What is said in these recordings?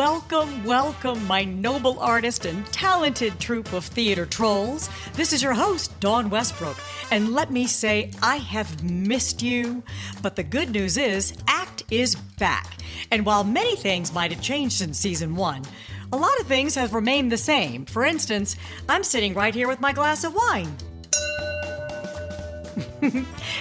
Welcome, welcome, my noble artist and talented troupe of theater trolls. This is your host, Dawn Westbrook, and let me say, I have missed you. But the good news is, ACT is back. And while many things might have changed since season one, a lot of things have remained the same. For instance, I'm sitting right here with my glass of wine.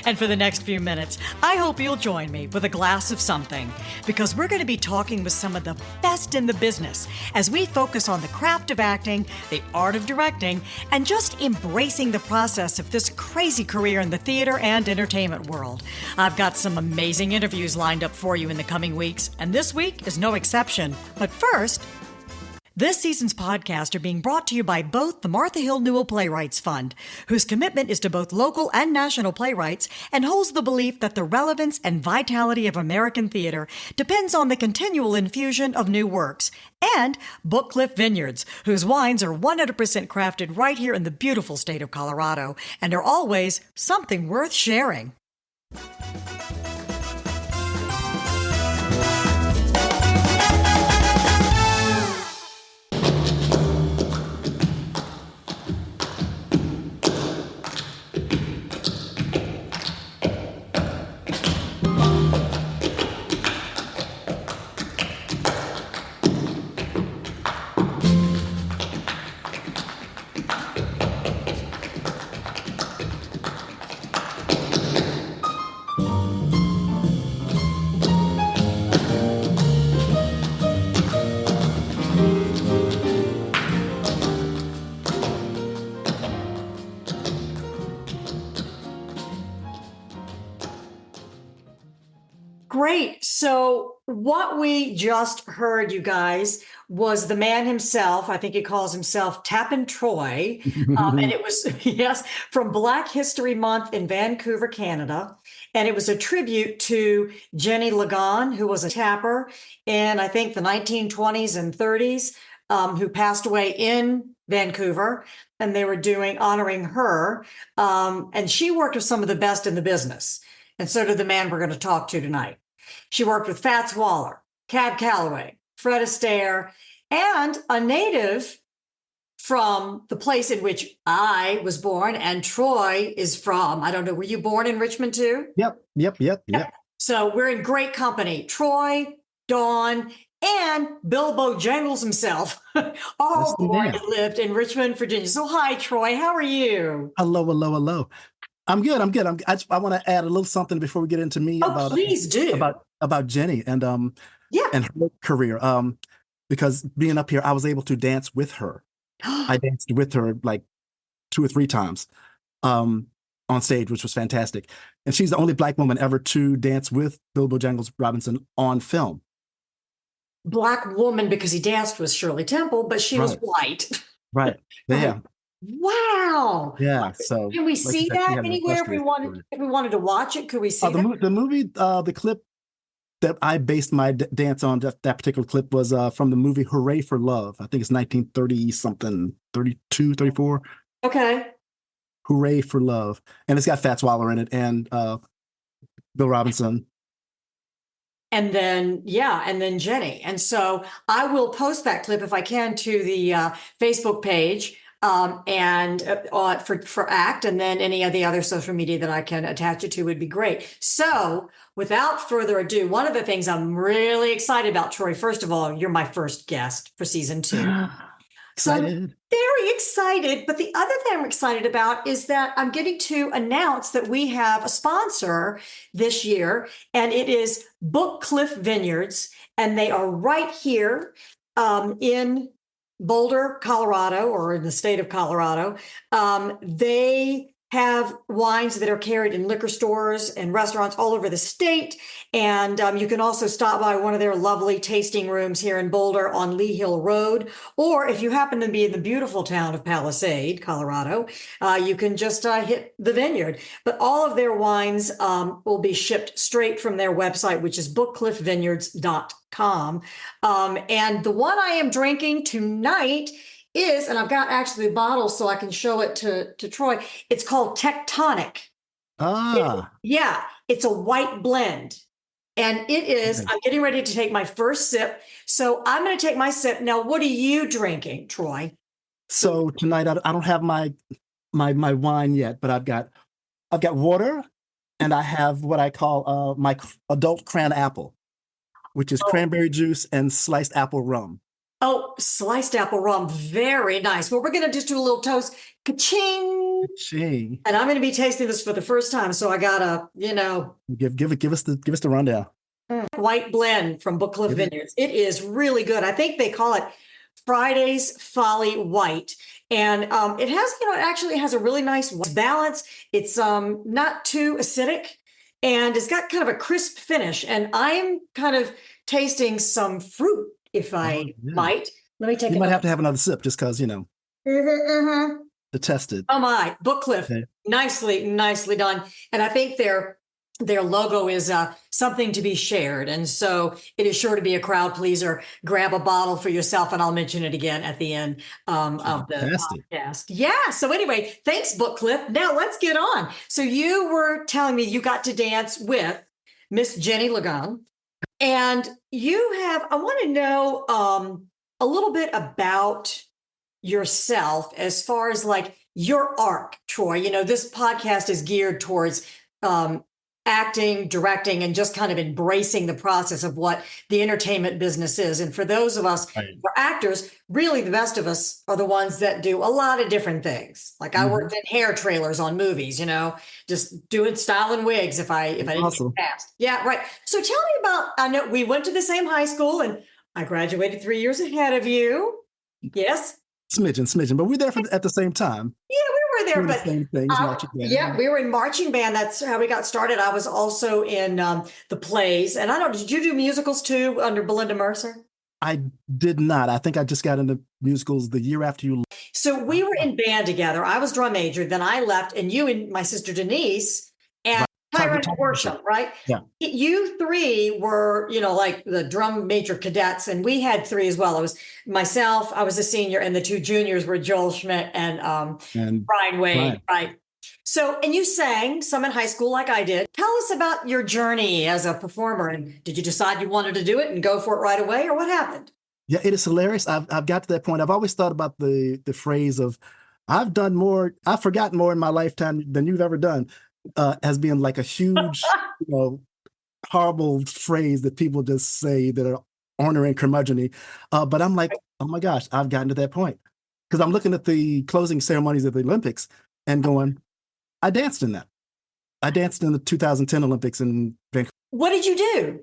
And for the next few minutes, I hope you'll join me with a glass of something, because we're going to be talking with some of the best in the business as we focus on the craft of acting, the art of directing, and just embracing the process of this crazy career in the theater and entertainment world. I've got some amazing interviews lined up for you in the coming weeks, and this week is no exception. But first, this season's podcasts are being brought to you by both the Martha Hill Newell Playwrights Fund, whose commitment is to both local and national playwrights and holds the belief that the relevance and vitality of American theater depends on the continual infusion of new works, and Book Cliff Vineyards, whose wines are 100% crafted right here in the beautiful state of Colorado and are always something worth sharing. Great. So what we just heard, you guys, was the man himself. I think he calls himself Tapping Troy. And it was, yes, from Black History Month in Vancouver, Canada. And it was a tribute to Jenny Lagan, who was a tapper in, I think, the 1920s and 30s, who passed away in Vancouver. And they were honoring her. And she worked with some of the best in the business. And so did the man we're going to talk to tonight. She worked with Fats Waller, Cab Calloway, Fred Astaire, and a native from the place in which I was born and Troy is from. I don't know, were you born in Richmond too? Yep. So we're in great company. Troy, Dawn, and Bilbo Jangles himself, all born and lived in Richmond, Virginia. So hi, Troy, how are you? Hello. I'm good. I want to add a little something before we get into me Please do. about Jenny and and her career. Because being up here, I was able to dance with her. I danced with her like 2 or 3 times on stage, which was fantastic. And she's the only Black woman ever to dance with Bilbo Jangles Robinson on film. Black woman, because he danced with Shirley Temple, but she was white. Right. Yeah. Wow. Yeah. So can we see that anywhere if we wanted to watch it? Could we see that? The movie, the clip that I based my dance on, that particular clip was from the movie Hooray for Love. I think it's 1930 something, 32, 34. Okay. Hooray for Love. And it's got Fats Waller in it and Bill Robinson. And then Jenny. And so I will post that clip if I can to the Facebook page. And for ACT, and then any of the other social media that I can attach it to would be great. So without further ado, one of the things I'm really excited about, Troy, first of all, you're my first guest for season 2. So I'm very excited. But the other thing I'm excited about is that I'm getting to announce that we have a sponsor this year, and it is Book Cliff Vineyards, and they are right here in Boulder, Colorado, or in the state of Colorado. They have wines that are carried in liquor stores and restaurants all over the state. And you can also stop by one of their lovely tasting rooms here in Boulder on Lee Hill Road. Or if you happen to be in the beautiful town of Palisade, Colorado, you can just hit the vineyard. But all of their wines will be shipped straight from their website, which is bookcliffvineyards.com. And the one I am drinking tonight is, and I've got actually a bottle so I can show it to Troy. It's called Tectonic. Ah. It's a white blend. And it is, I'm getting ready to take my first sip. So I'm going to take my sip. Now, what are you drinking, Troy? So tonight I don't have my wine yet, but I've got water, and I have what I call my adult cran apple, which is cranberry juice and sliced apple rum. Oh, sliced apple rum. Very nice. Well, we're going to just do a little toast. Ka-ching. Ka-ching. And I'm going to be tasting this for the first time. So I got to, give us the rundown. White blend from Book Cliff Vineyards. It is really good. I think they call it Friday's Folly White. And it has, it actually has a really nice balance. It's not too acidic, and it's got kind of a crisp finish. And I'm kind of tasting some fruit, if I might. Let me take You might have to have another sip just because, to test it. Oh my, Book Cliff. Okay. Nicely done. And I think their logo is something to be shared. And so it is sure to be a crowd pleaser. Grab a bottle for yourself, and I'll mention it again at the end of the podcast. Yeah. So anyway, thanks, Book Cliff. Now let's get on. So you were telling me you got to dance with Miss Jenny Lagan. And I want to know a little bit about yourself as far as like your arc, Troy. This podcast is geared towards acting, directing, and just kind of embracing the process of what the entertainment business is. And for those of us who are actors, really the best of us are the ones that do a lot of different things. Like I worked in hair trailers on movies, just doing style and wigs if I didn't get past. Yeah, right. So tell me about, I know we went to the same high school, and I graduated 3 years ahead of you. Yes. Smidgen, but we're there at the same time. Yeah, we were there, but the same things, we were in marching band. That's how we got started. I was also in the plays, and I don't. Did you do musicals too under Belinda Mercer? I did not. I think I just got into musicals the year after you left. So we were in band together. I was drum major, then I left, and you and my sister Denise and Tyrant Worship, right? Yeah. You three were, like the drum major cadets, and we had three as well. It was myself, I was a senior, and the two juniors were Joel Schmidt and Brian Wade, right? So, and you sang some in high school like I did. Tell us about your journey as a performer, and did you decide you wanted to do it and go for it right away, or what happened? Yeah, it is hilarious. I've got to that point. I've always thought about the phrase of, I've forgotten more in my lifetime than you've ever done. As being like a huge, horrible phrase that people just say that are ornery and curmudgeon-y. But I'm like, oh my gosh, I've gotten to that point. Because I'm looking at the closing ceremonies of the Olympics and going, I danced in that. I danced in the 2010 Olympics in Vancouver. What did you do?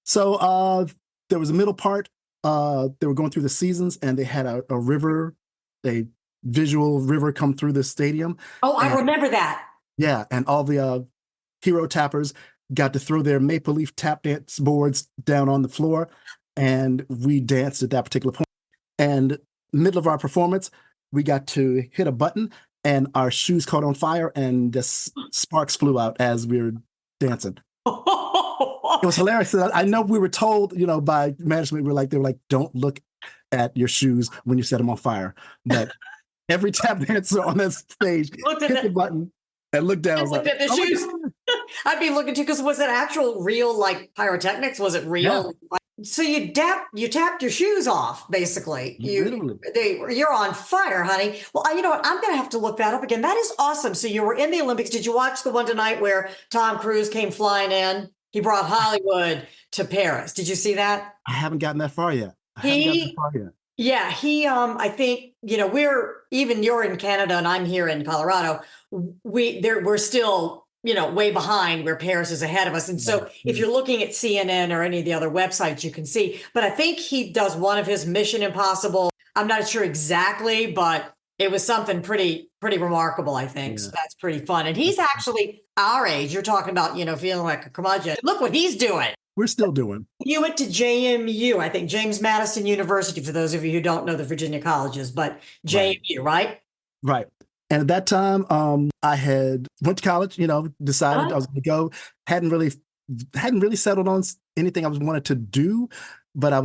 So there was a middle part. They were going through the seasons, and they had a river, a visual river come through the stadium. Oh, I remember that. Yeah, and all the hero tappers got to throw their maple leaf tap dance boards down on the floor, and we danced at that particular point. And middle of our performance, we got to hit a button, and our shoes caught on fire, and just sparks flew out as we were dancing. It was hilarious. I know we were told, by management, they were like, don't look at your shoes when you set them on fire. But every tap dancer on that stage hit the button and looked down. I was like, at the shoes. I'd be looking too, because was it actual real like pyrotechnics? Was it real? Yeah. So you tapped your shoes off, basically. You're on fire, honey. Well, you know what? I'm going to have to look that up again. That is awesome. So you were in the Olympics. Did you watch the one tonight where Tom Cruise came flying in? He brought Hollywood to Paris. Did you see that? I haven't gotten that far yet. Yeah, I think, you're in Canada and I'm here in Colorado. We're still, way behind where Paris is ahead of us. And so if you're looking at CNN or any of the other websites, you can see, but I think he does one of his Mission Impossible. I'm not sure exactly, but it was something pretty remarkable, I think. Yeah. So that's pretty fun. And he's actually our age. You're talking about, feeling like a curmudgeon. Look what he's doing. We're still doing. You went to JMU, I think, James Madison University, for those of you who don't know the Virginia colleges, but JMU, right? Right. And at that time, I had went to college, decided I was going to go. Hadn't really settled on anything I wanted to do, but I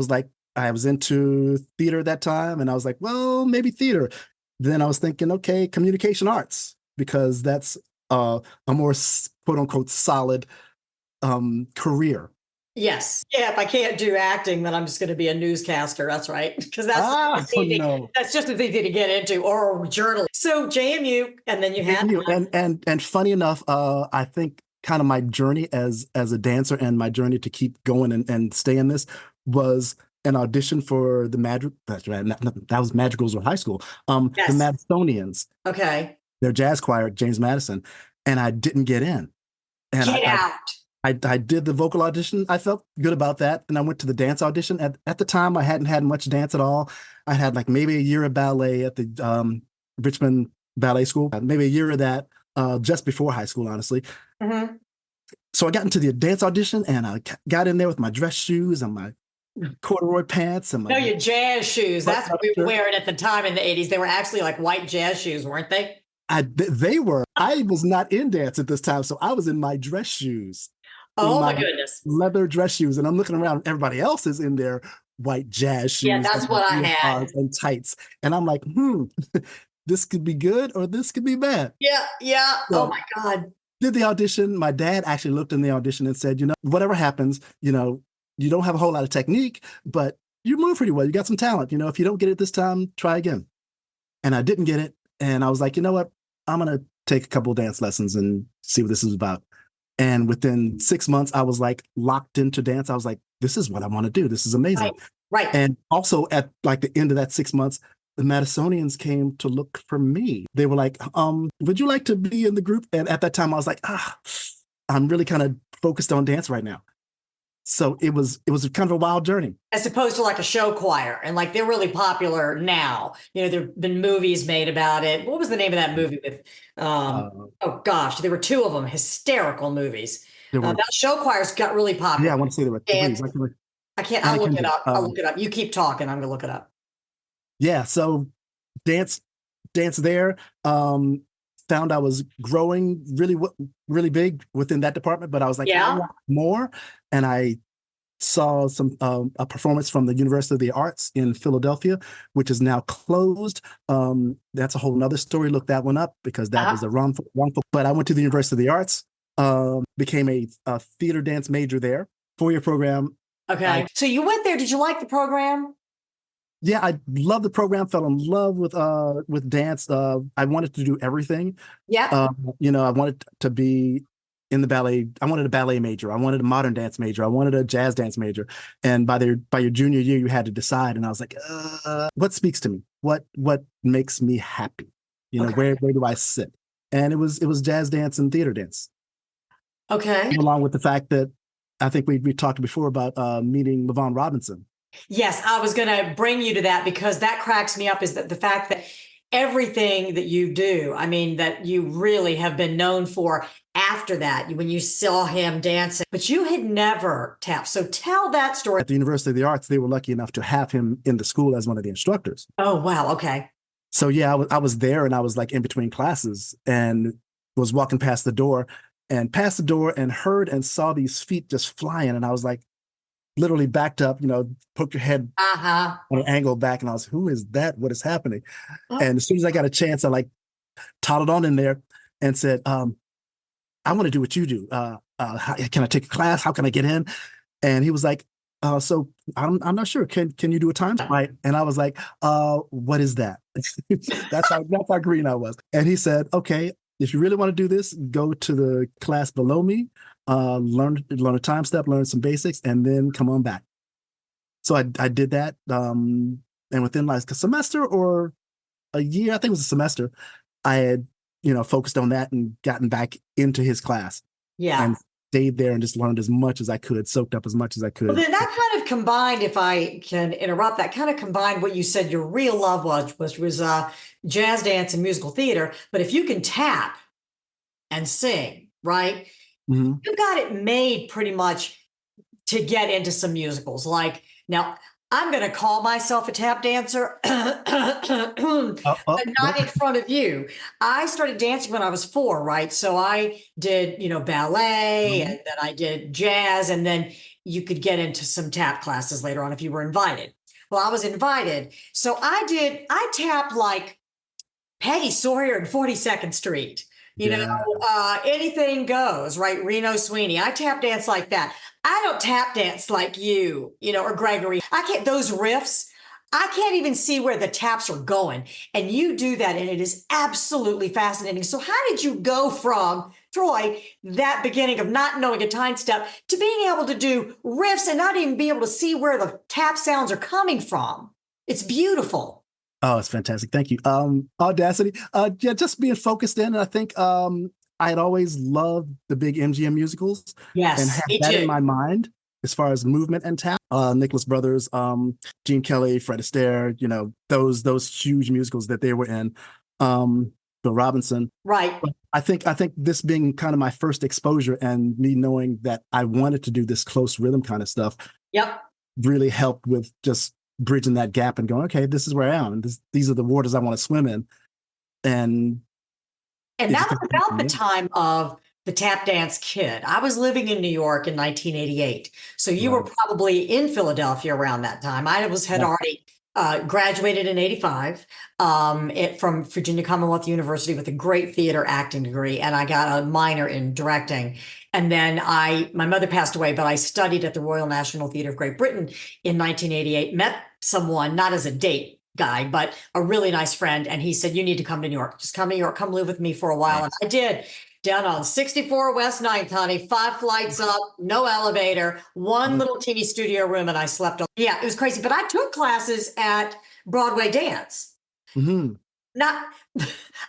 was into theater at that time, and I was like, well, maybe theater. Then I was thinking, okay, communication arts, because that's a more quote unquote solid career. Yes. Yeah, if I can't do acting, then I'm just going to be a newscaster. That's right. Because that's Ah, oh easy. no. That's just as easy to get into, or a journal. So JMU, and then you had And funny enough, I think kind of my journey as a dancer and my journey to keep going and stay in this was an audition for the Magic. That's right, that was Madrigals of high school. The yes. Madisonians, Okay. their jazz choir at James Madison, and I didn't get in. And Get out. I did the vocal audition. I felt good about that. And I went to the dance audition. At the time, I hadn't had much dance at all. I had like maybe a year of ballet at the Richmond Ballet School, maybe a year of that just before high school, honestly. Mm-hmm. So I got into the dance audition and I got in there with my dress shoes and my corduroy pants and No, my your jazz shoes. That's what we were shirt. wearing at the time in the 80s. They were actually like white jazz shoes, weren't they? They were. I was not in dance at this time, so I was in my dress shoes, in Oh my my goodness. leather dress shoes, and I'm looking around. Everybody else is in their white jazz Yeah, shoes that's and what I leotards had. and tights, and I'm like, this could be good or this could be bad. Yeah, yeah. Oh So my God. did the audition. My dad actually looked in the audition and said, whatever happens, you don't have a whole lot of technique, but you move pretty well. You got some talent. If you don't get it this time, try again. And I didn't get it, and I was like, you know what? I'm gonna take a couple of dance lessons and see what this is about. And within 6 months, I was like locked into dance. I was like, this is what I want to do. This is amazing. Right. Right. And also at like the end of that 6 months, the Madisonians came to look for me. They were like, would you like to be in the group? And at that time, I was like, I'm really kind of focused on dance right now. So it was kind of a wild journey. As opposed to like a show choir. And like they're really popular now. There have been movies made about it. What was the name of that movie with Uh, oh gosh, there were two of them, hysterical movies. there were, That show choirs got really popular. yeah, I want to say there were three. And I can't, I'll Anna look it Kendrick. up. I'll look it up. You keep talking, I'm gonna look it up. Yeah, so dance there. Found I was growing really big within that department, but I was like, I Yeah. want more. And I saw a performance from the University of the Arts in Philadelphia, which is now closed. That's a whole nother story. Look that one up because that was a wrongful. But I went to the University of the Arts, became a theater dance major there, 4-year program. Okay. So you went there. Did you like the program? Yeah, I loved the program. Fell in love with dance. I wanted to do everything. Yeah. I wanted to be in the ballet. I wanted a ballet major. I wanted a modern dance major. I wanted a jazz dance major. And by your junior year, you had to decide. And I was like, what speaks to me? What makes me happy? Okay. Where do I sit? And it was jazz dance and theater dance. Okay. Along with the fact that I think we talked before about meeting LaVon Robinson. Yes, I was going to bring you to that because that cracks me up is that the fact that everything that you do, I mean, that you really have been known for after that, when you saw him dancing, but you had never tapped. So tell that story. At the University of the Arts, they were lucky enough to have him in the school as one of the instructors. Oh, wow. Okay. So yeah, I was there and I was like in between classes and was walking past the door and heard and saw these feet just flying. And I was like, literally backed up, poke your head on an angle back. And I was, who is that? What is happening? And as soon as I got a chance, I like toddled on in there and said, I want to do what you do. Can I take a class? How can I get in? And he was like, so I'm not sure. Can you do a time? Right. And I was like, what is that? that's how green I was. And he said, okay, if you really want to do this, go to the class below me, learn a time step, learn some basics, and then come on back. So I did that. And within like a semester or a year, I think it was a semester, I had, focused on that and gotten back into his class. Yeah. And stayed there and just learned as much as I could, soaked up as much as I could. Well, then that kind of combined, if I can interrupt, that kind of combined what you said your real love was jazz dance and musical theater. But if you can tap and sing, right, Mm-hmm. you got it made pretty much to get into some musicals. Like now, I'm going to call myself a tap dancer, but not in front of you. I started dancing when I was 4, right? So I did, ballet, and then I did jazz, and then you could get into some tap classes later on if you were invited. Well, I was invited. So I tapped like Peggy Sawyer and 42nd Street. Yeah. Anything goes, right? Reno Sweeney. I tap dance like that. I don't tap dance like or Gregory. I can't, those riffs, I can't even see where the taps are going. And you do that, and it is absolutely fascinating. So, how did you go from, Troy, that beginning of not knowing a time step to being able to do riffs and not even be able to see where the tap sounds are coming from? It's beautiful. Oh, it's fantastic. Thank you. Audacity. Yeah, just being focused in. And I think I had always loved the big MGM musicals and Yes, had me that in too. my mind as far as movement and tap. Nicholas Brothers, Gene Kelly, Fred Astaire, those huge musicals that they were in. Bill Robinson. Right. But I think this being kind of my first exposure and me knowing that I wanted to do this close rhythm kind of stuff Yep. really helped with just bridging that gap and going, okay, this is where I am. And these are the waters I want to swim in. And And it that just was about the time of the tap dance kid. I was living in New York in 1988. So you were right. probably in Philadelphia around that time. Had Yeah. already graduated in 85 from Virginia Commonwealth University with a great theater acting degree. And I got a minor in directing. And then my mother passed away, but I studied at the Royal National Theatre of Great Britain in 1988, met someone, not as a date guy, but a really nice friend. And he said, you need to come to New York. Just come to New York, come live with me for a while. And Nice. I did. Down on 64 West 9th, honey, 5 flights up, no elevator, one little teeny studio room, and I slept on. Yeah, it was crazy. But I took classes at Broadway Dance. Mm-hmm. Not,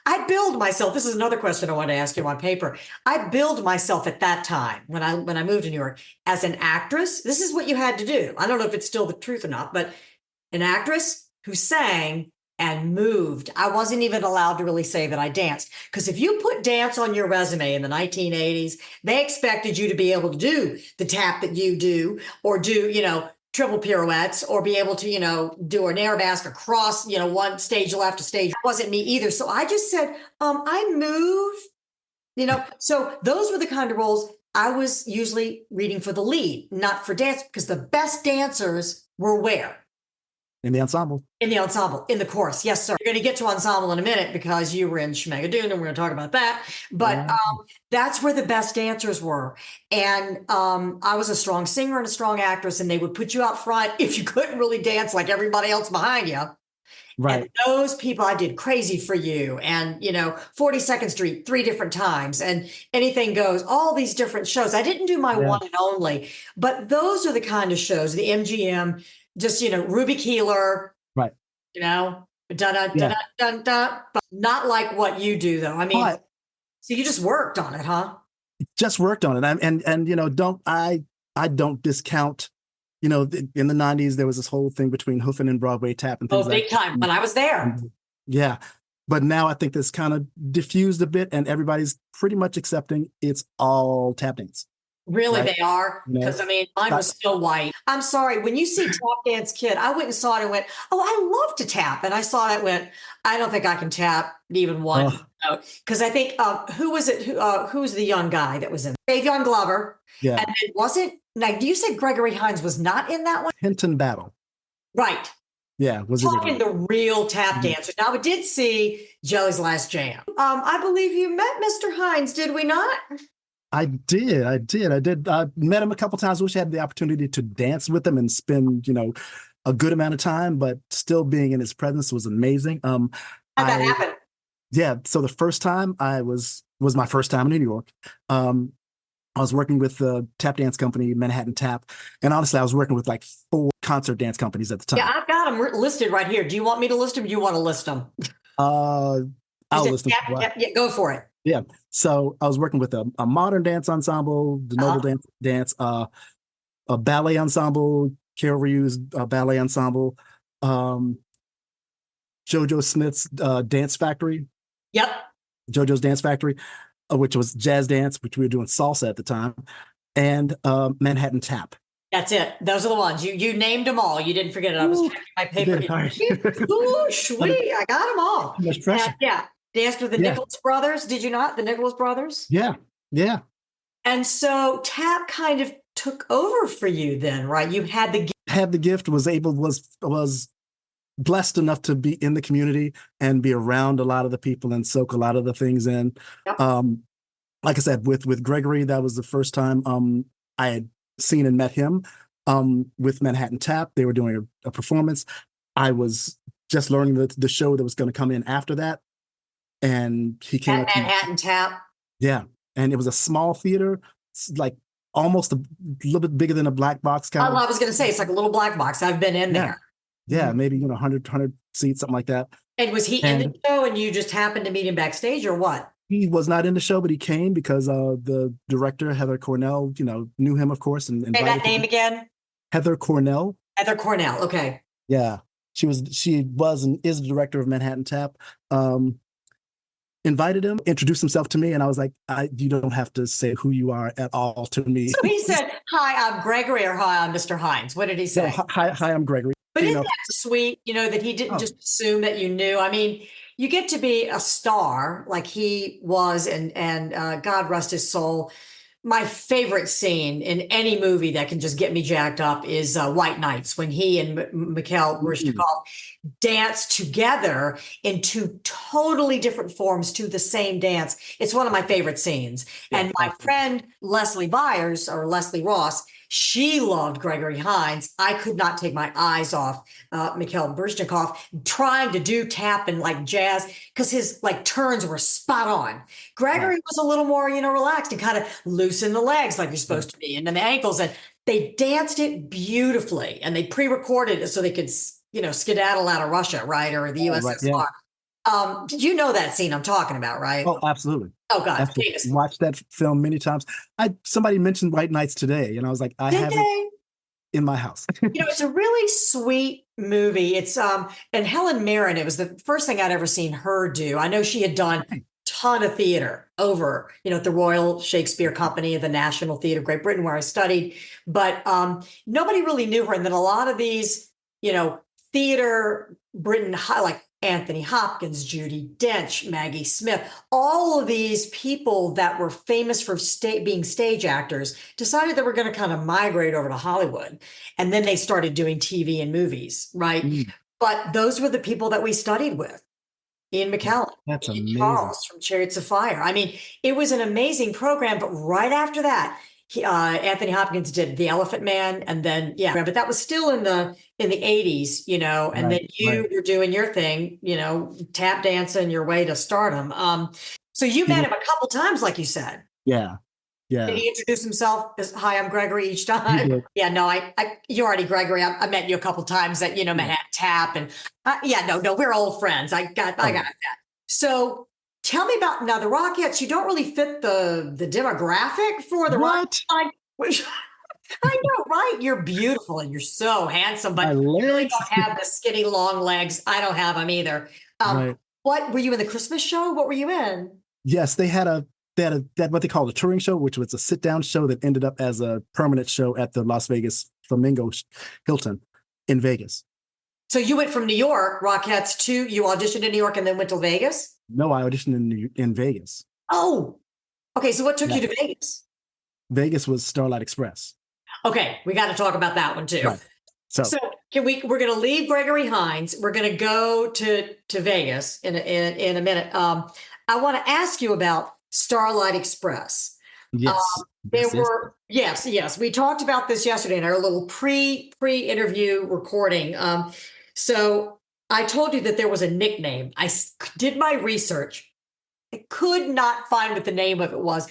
I billed myself. This is another question I want to ask you on paper. I billed myself at that time when I moved to New York as an actress. This is what you had to do. I don't know if it's still the truth or not, but an actress who sang and moved. I wasn't even allowed to really say that I danced, because if you put dance on your resume in the 1980s, they expected you to be able to do the tap that you do, or do, triple pirouettes, or be able to, do an air mask across, one stage left to stage. That wasn't me either. So I just said, I move, so those were the kind of roles I was usually reading for the lead, not for dance, because the best dancers were where? In the ensemble. In the ensemble, in the chorus. Yes, sir. You're going to get to ensemble in a minute because you were in Schmigadoon, and we're going to talk about that. But that's where the best dancers were. And I was a strong singer and a strong actress, and they would put you out front if you couldn't really dance like everybody else behind you. Right. And those people, I did Crazy for You and, 42nd Street 3 different times, and Anything Goes, all these different shows. I didn't do my one and only, but those are the kind of shows, the MGM, just, Ruby Keeler, Right. dun dun Yeah. dun dun dun, but not like what you do though. I mean, But so you just worked on it, huh? just worked on it. And I don't discount, in the 90s, there was this whole thing between hoofing and Broadway tap and things Oh, like big time. When I was there. Yeah. But now I think this kind of diffused a bit and everybody's pretty much accepting it's all tap dance. Really, Right? they are? Because mine was still white. I'm sorry. When you see Tap Dance Kid, I went and saw it and went, oh, I love to tap. And I saw it and went, I don't think I can tap even one note. Because I think, who was it? Who was the young guy that was in? Davion Glover. Yeah. And it wasn't, like, you said Gregory Hines was not in that one? Hinton Battle. Right. Yeah. Was Talking the real tap dancers. Now, we did see Jelly's Last Jam. I believe you met Mr. Hines, did we not? I did. I met him a couple times. Wish I had the opportunity to dance with him and spend, a good amount of time, but still being in his presence was amazing. How'd that happen? Yeah. So the first time was my first time in New York. I was working with the tap dance company, Manhattan Tap. And honestly, I was working with like 4 concert dance companies at the time. Yeah, I've got them listed right here. Do you want me to list them? Do you want to list them? I'll list them. Yeah, go for it. Yeah. So I was working with a modern dance ensemble, the Noble Dance, a ballet ensemble, Carol Ryu's ballet ensemble, JoJo Smith's Dance Factory. Yep. JoJo's Dance Factory, which was jazz dance, which we were doing salsa at the time, and Manhattan Tap. That's it. Those are the ones. You named them all. You didn't forget it. I was checking my paper. Ooh, sweet. I got them all. Much pressure. Yeah. Danced with the Nicholas brothers. Did you not? The Nicholas brothers? Yeah. Yeah. And so tap kind of took over for you then, right? You had the gift. Was blessed enough to be in the community and be around a lot of the people and soak a lot of the things in. Yep. Like I said, with Gregory, that was the first time I had seen and met him. With Manhattan Tap, they were doing a performance. I was just learning the show that was going to come in after that, and he came At up to me. Manhattan Tap. Yeah, and it was a small theater, like almost a little bit bigger than a black box kind of. I was going to say it's like a little black box. I've been in there. Yeah, maybe 100 seats, something like that. And was he in the show, and you just happened to meet him backstage, or what? He was not in the show, but he came because the director, Heather Cornell, knew him, of course, and Say invited that name him. again. Heather Cornell. Heather Cornell. Okay. Yeah, she was and is the director of Manhattan Tap. Invited him, introduced himself to me, and I was like, you don't have to say who you are at all to me. So he said, "Hi, I'm Gregory," or "Hi, I'm Mr. Hines." What did he say? No, hi, I'm Gregory. But isn't that sweet, that he didn't just assume that you knew? I mean, you get to be a star like he was, and God rest his soul. My favorite scene in any movie that can just get me jacked up is White Nights, when he and Mikhail Baryshnikov dance together in two totally different forms to the same dance. It's one of my favorite scenes. Yeah, and my friend Leslie Byers, or Leslie Ross, she loved Gregory Hines. I could not take my eyes off Mikhail Baryshnikov trying to do tap and like jazz, because his like turns were spot on. Gregory was a little more, relaxed and kind of loosen the legs like you're supposed to be, and then the ankles. And they danced it beautifully, and they pre-recorded it so they could, skedaddle out of Russia, right, or the USSR. Right, yeah. You know that scene I'm talking about, right? Oh, absolutely. Oh God, watched that film many times. Somebody mentioned White Nights today, and I was like, I have it in my house. It's a really sweet movie. It's and Helen Mirren, it was the first thing I'd ever seen her do. I know she had done a ton of theater over, at the Royal Shakespeare Company, the National Theatre of Great Britain, where I studied, but nobody really knew her. And then a lot of these, theater Britain, like Anthony Hopkins, Judi Dench, Maggie Smith, all of these people that were famous for being stage actors decided they were going to kind of migrate over to Hollywood. And then they started doing TV and movies, right? But those were the people that we studied with. Ian McKellen, that's amazing. Charles from Chariots of Fire. I mean, it was an amazing program, but right after that, Anthony Hopkins did The Elephant Man, and then but that was still in the 80s, and then you were doing your thing, tap dancing your way to stardom. So you met him a couple times, like you said. Yeah. Did he introduce himself as, "Hi, I'm Gregory," each time? Yeah, no, you're already Gregory. I met you a couple times at, Manhattan Tap, and no, we're old friends. I got that. So tell me about, now the Rockettes. You don't really fit the demographic for the Rockettes. I know, right? You're beautiful and you're so handsome, but you really don't have the skinny long legs. I don't have them either. What were you in, the Christmas show? What were you in? Yes, they had what they called a touring show, which was a sit-down show that ended up as a permanent show at the Las Vegas Flamingo Hilton in Vegas. So you went from New York, Rockettes, to, you auditioned in New York and then went to Vegas? No, I auditioned in Vegas. Oh, okay. So what took you to Vegas? Vegas was Starlight Express. Okay, we got to talk about that one too. Right. So we're going to leave Gregory Hines. We're going to go to Vegas in a minute. I want to ask you about Starlight Express. Yes. Yes. We talked about this yesterday in our little pre-interview recording. So I told you that there was a nickname. I did my research. I could not find what the name of it was,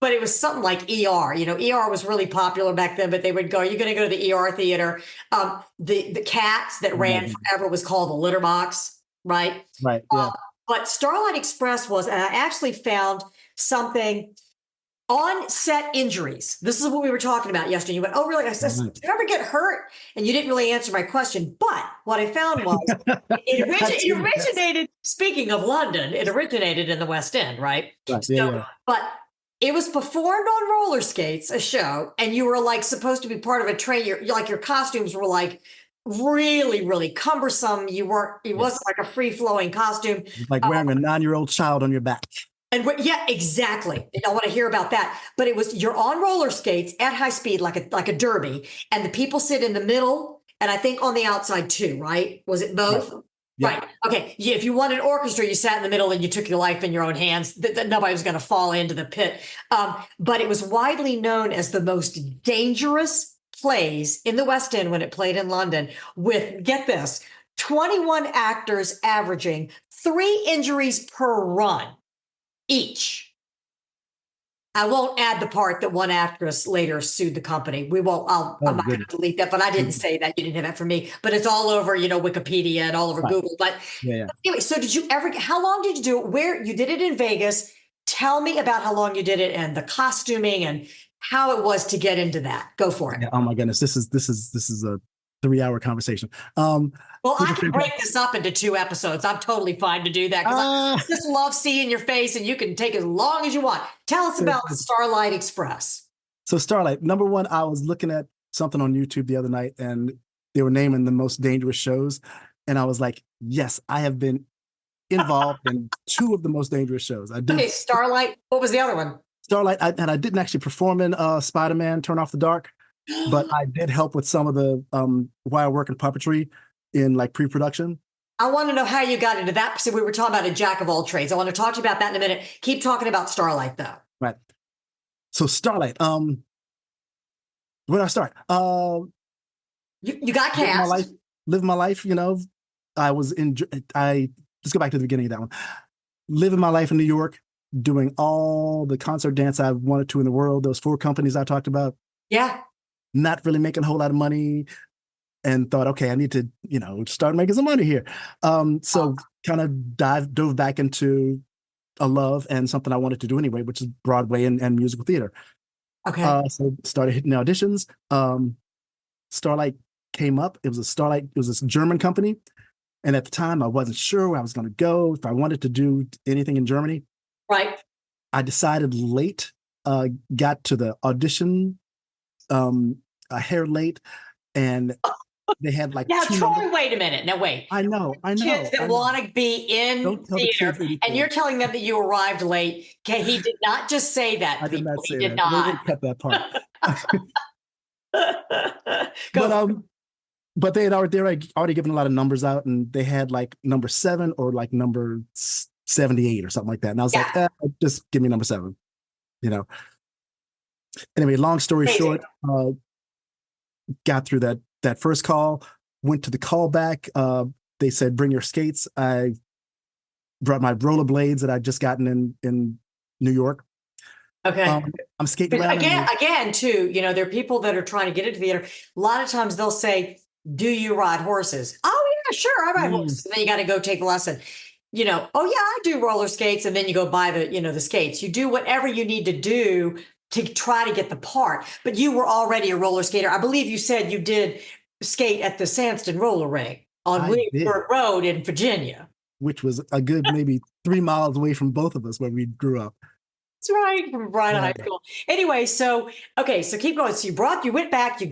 but it was something like ER. ER was really popular back then, but they would go, "You're going to go to the ER theater." The Cats that ran forever was called the Litter Box, right? Right. Yeah. But Starlight Express was, and I actually found something on set injuries. This is what we were talking about yesterday. You went, "Oh, really?" I said, "Did you ever get hurt?" And you didn't really answer my question. But what I found was it originated, speaking of London, it originated in the West End, right? But it was performed on roller skates, a show, and you were like supposed to be part of a train. Your costumes were like really, really cumbersome. It wasn't like a free-flowing costume. Like wearing a 9-year-old child on your back. And exactly. I want to hear about that. But you're on roller skates at high speed, like a derby, and the people sit in the middle and I think on the outside too, right? Was it both? Right. Yeah. Right. Okay. Yeah, if you wanted orchestra, you sat in the middle and you took your life in your own hands. That nobody was going to fall into the pit. But it was widely known as the most dangerous plays in the West End when it played in London. With, get this, 21 actors averaging 3 injuries per run each. I won't add the part that one actress later sued the company. We won't, I'm not going to delete that, but I didn't say that. You didn't hear that from me, but it's all over, Wikipedia and all over Google. But anyway, so did you ever, how long did you do it? Where you did it in Vegas? Tell me about how long you did it and the costuming and how it was to get into that. Go for it. Yeah, oh my goodness. This is a 3-hour conversation. Well, I can break this up into 2 episodes. I'm totally fine to do that because I just love seeing your face and you can take as long as you want. Tell us about the Starlight Express. So Starlight, number one, I was looking at something on YouTube the other night and they were naming the most dangerous shows. And I was like, yes, I have been involved in 2 of the most dangerous shows. I did. Okay, Starlight. What was the other one? Starlight, and I didn't actually perform in Spider-Man Turn Off the Dark, but I did help with some of the wire work and puppetry in like pre-production. I want to know how you got into that. So we were talking about a jack of all trades. I want to talk to you about that in a minute. Keep talking about Starlight though. Right. So Starlight, where do I start? You got cast. Live my life, I was let's go back to the beginning of that one. Living my life in New York, doing all the concert dance I wanted to in the world, those 4 companies I talked about. Yeah. Not really making a whole lot of money and thought, okay, I need to, start making some money here. So kind of dove back into a love and something I wanted to do anyway, which is Broadway and musical theater. Okay. So started hitting auditions. Starlight came up. It was this German company. And at the time I wasn't sure where I was going to go, if I wanted to do anything in Germany. Right. I decided late, got to the audition a hair late, and they had like now Troy, wait a minute. Now wait. I know. Kids that want to be in theater, and you're telling them that you arrived late. Okay, he did not just say that. I did not say he that. Did not. They cut that part. But they had already given a lot of numbers out, and they had like number 7 or like number 78 or something like that. And I was like, just give me number 7. Anyway, long story short, got through that first call, went to the callback. They said, bring your skates. I brought my rollerblades that I'd just gotten in New York. Okay. I'm skating around. Again, too, there are people that are trying to get into theater. A lot of times they'll say, do you ride horses? Oh, yeah, sure. I ride horses. And then you got to go take the lesson. Oh, yeah, I do roller skates. And then you go buy the skates. You do whatever you need to do to try to get the part. But you were already a roller skater. I believe you said you did skate at the Sandston Roller Rink on Williamsburg Road in Virginia. Which was a good maybe 3 miles away from both of us where we grew up. That's right, from Bryan High School. Anyway, so keep going. So you went back, you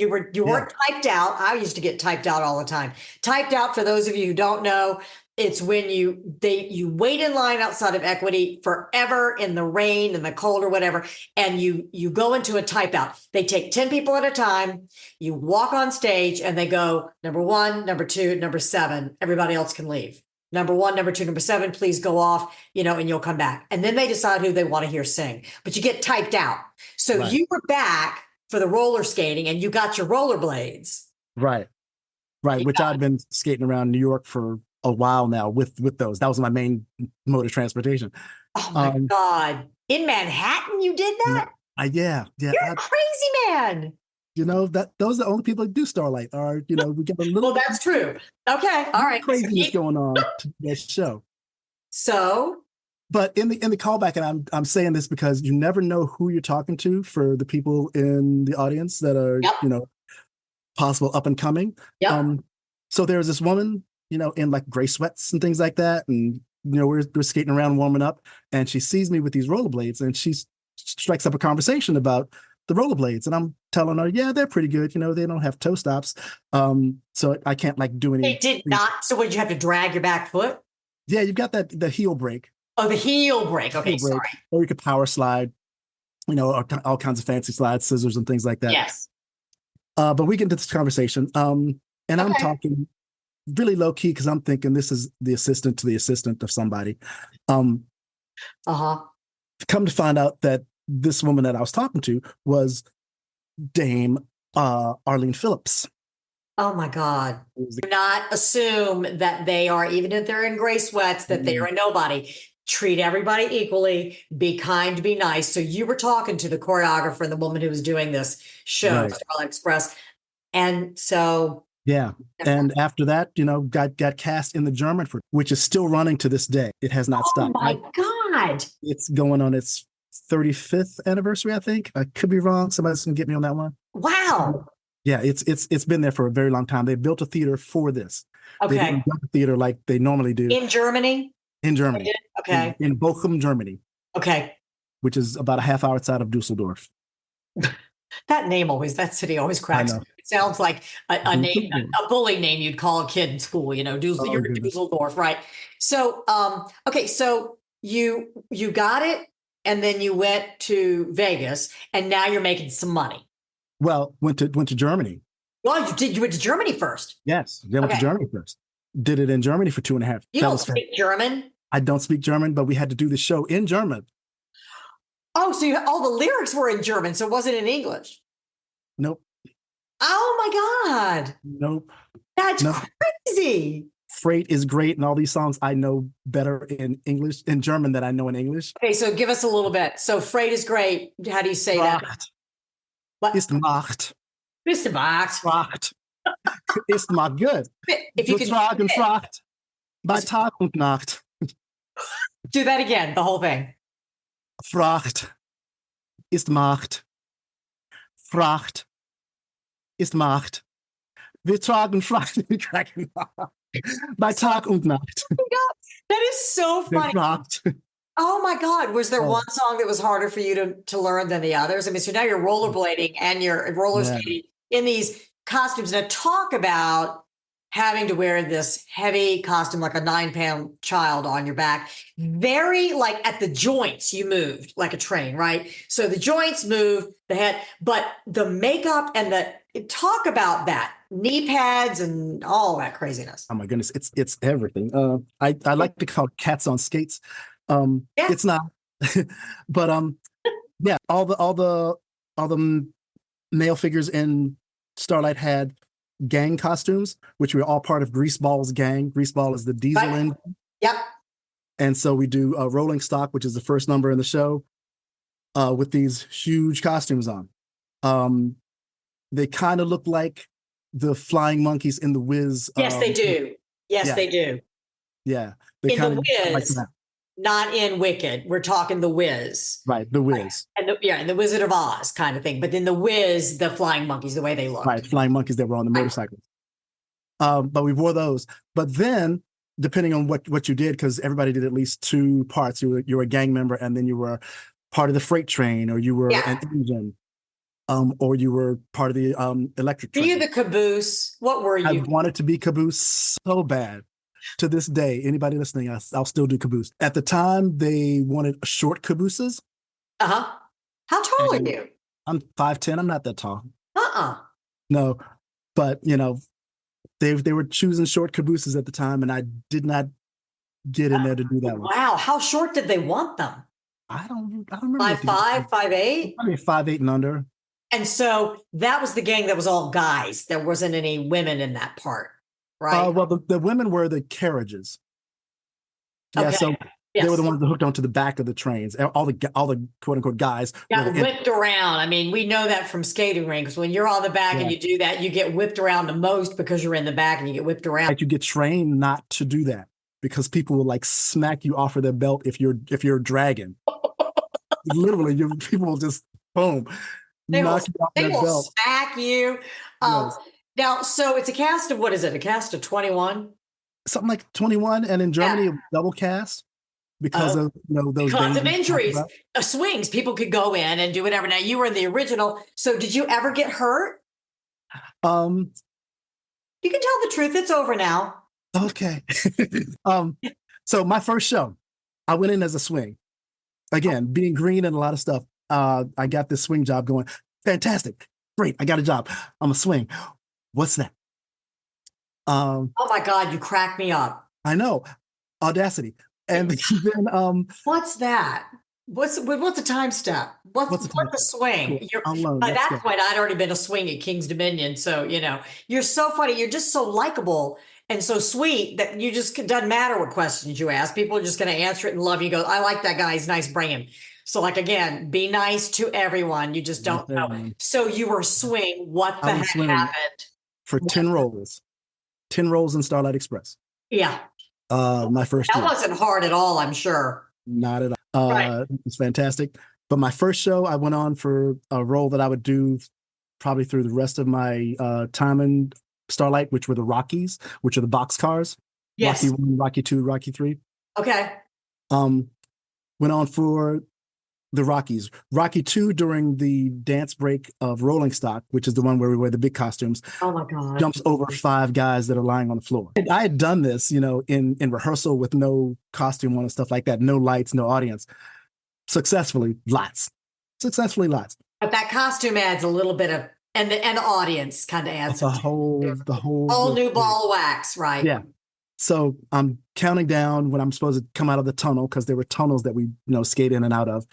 weren't typed out. I used to get typed out all the time. Typed out, for those of you who don't know, it's when you wait in line outside of Equity forever in the rain and the cold or whatever, and you go into a type out. They take 10 people at a time. You walk on stage and they go number 1, number 2, number 7. Everybody else can leave. Number 1, number 2, number 7, please go off, and you'll come back. And then they decide who they want to hear sing, but you get typed out. So you were back for the roller skating and you got your rollerblades. Right. Which I'd been skating around New York for a while now with those. That was my main mode of transportation. Oh my God. In Manhattan, you did that? Yeah. You're a crazy man. Those are the only people that do Starlight are, we get a little. Well, that's true. Okay. All right. Craziness going on to that show. So, but in the callback, and I'm saying this because you never know who you're talking to for the people in the audience that are, possible up and coming. Yep. So there was this woman, in like gray sweats and things like that. And, we're skating around warming up, and she sees me with these rollerblades, and she strikes up a conversation about the rollerblades, and I'm telling her, yeah, they're pretty good. They don't have toe stops. So I can't like do any. They did not. So would you have to drag your back foot? Yeah, you've got the heel brake. Oh, the heel brake. Okay, heel brake. Sorry. Or you could power slide, all kinds of fancy slides, scissors and things like that. Yes. But we get into this conversation. And I'm Okay. talking really low key because I'm thinking this is the assistant to the assistant of somebody. Um, Uh-huh. Come to find out that this woman that I was talking to was Dame Arlene Phillips. Oh my God. Do not assume that they are, even if they're in gray sweats, that they are a nobody. Treat everybody equally. Be kind, be nice. So you were talking to the choreographer and the woman who was doing this show, Right. Starlight Express. And so, Yeah. And after that, got cast in the German for which is still running to this day. It has not oh stopped. my God. It's going on its 35th anniversary, I think. I could be wrong. Somebody's gonna get me on that one. Wow. Yeah, it's been there for a very long time. They built a theater for this. They Okay. didn't build a theater like they normally do In Germany? in They Germany, did? Okay. in Bochum, Germany, Okay. which is about a half hour outside of Dusseldorf. That city always I cracks me. know. It sounds like a name, Dusseldorf. a bully name you'd call a kid in school, Oh you're in goodness. Dusseldorf, right? So, okay, so you got it, and then you went to Vegas, and now you're making some money. Well, went to Germany. Well, you went to Germany first. Yes, they went to Okay. Germany first. Did it in Germany for 2.5. You That don't was fun. speak German? I don't speak German, but we had to do the show in German. Oh, so all the lyrics were in German, so it wasn't in English. Nope. Oh my God. Nope. That's No. crazy. Freight is great, and all these songs I know better in German than I know in English. Okay, so give us a little bit. So freight is great. How do you say that? Fracht What? ist Macht. Mr. Box. Fracht ist Macht. Good. If you can Tragen Fracht bei Tag und Nacht. do that again, the whole thing. Fracht ist Macht. Fracht ist Macht. Wir tragen Fracht bei Tag und Nacht. That is so funny. Oh my God. Was there one song that was harder for you to learn than the others? I mean, so now you're rollerblading and you're roller skating in these costumes. Now talk about having to wear this heavy costume, like a 9-pound child on your back. Very like at the joints, you moved like a train, right? So the joints moved, the head, but the makeup and talk about that. Knee pads and all that craziness. Oh my goodness, it's everything. I like to call it cats on skates. It's not, but yeah, all the male figures in Starlight had gang costumes, which were all part of Greaseball's gang. Greaseball is the diesel engine. Yep. And so we do Rolling Stock, which is the first number in the show, with these huge costumes on. They kind of look like the flying monkeys in the Wiz. Yes, they do. Yes, they do. Yeah. They in the Wiz, like not in Wicked. We're talking the Wiz. Right, the Wiz. And the Wizard of Oz kind of thing. But in the Wiz, the flying monkeys, the way they look. Right, flying monkeys that were on the motorcycles. But we wore those. But then, depending on what you did, because everybody did at least 2 parts. You were a gang member, and then you were part of the freight train, or you were an engine. Or you were part of the electric train. Were you the caboose? What were you? I wanted to be caboose so bad. To this day, anybody listening, I'll still do caboose. At the time, they wanted short cabooses. Uh-huh. How tall are you? I'm 5'10". I'm not that tall. No, but they were choosing short cabooses at the time, and I did not get in there to do that one. Wow, how short did they want them? I don't remember. 5'5", 5'8"? Probably 5'8" and under. And so that was the gang that was all guys. There wasn't any women in that part, right? Well, the women were the carriages. Yeah, so they were the ones that hooked onto the back of the trains. All the quote unquote guys got whipped around. I mean, we know that from skating rinks. When you're on the back and you do that, you get whipped around the most because you're in the back and you get whipped around. Like you get trained not to do that because people will like smack you off of their belt if you're dragging. Literally, people will just boom. They will smack you. Now, so it's a cast of, what is it? A cast of 21? Something like 21. And in Germany, it was double cast because of those lots of injuries. Swings. People could go in and do whatever. Now, you were in the original. So did you ever get hurt? You can tell the truth. It's over now. Okay. So my first show, I went in as a swing. Again, being green and a lot of stuff. I got this swing job going. Fantastic. Great, I got a job. I'm a swing. What's that? Oh my God, you crack me up. I know, audacity. And then What's that? What's a time step? what's the time What's a step? swing? Cool. I'll learn. By Let's that go. point, I'd already been a swing at King's Dominion. So, you're so funny. You're just so likable and so sweet that you just, it doesn't matter what questions you ask. People are just going to answer it and love you. Go, I like that guy. He's nice. Bring him. So, like, again, be nice to everyone. You just Nice don't know. everyone. So you were swing. What I the was heck swing happened? for 10 roles. 10 roles in Starlight Express. Yeah. My first That year. wasn't hard at all, I'm sure. Not at all. Right. It was fantastic. But my first show, I went on for a role that I would do probably through the rest of my time in Starlight, which were the Rockies, which are the box cars. Yes. Rocky 1, Rocky 2, Rocky 3. Okay. Um, went on for the Rockies. Rocky 2 during the dance break of Rolling Stock, which is the one where we wear the big costumes. Oh my God. Jumps over 5 guys that are lying on the floor. And I had done this, in rehearsal with no costume on and stuff like that, no lights, no audience. Successfully, lots. But that costume adds a little bit of, and the audience kind of adds The whole new ball of wax, right? Yeah. So I'm counting down when I'm supposed to come out of the tunnel, because there were tunnels that we skate in and out of.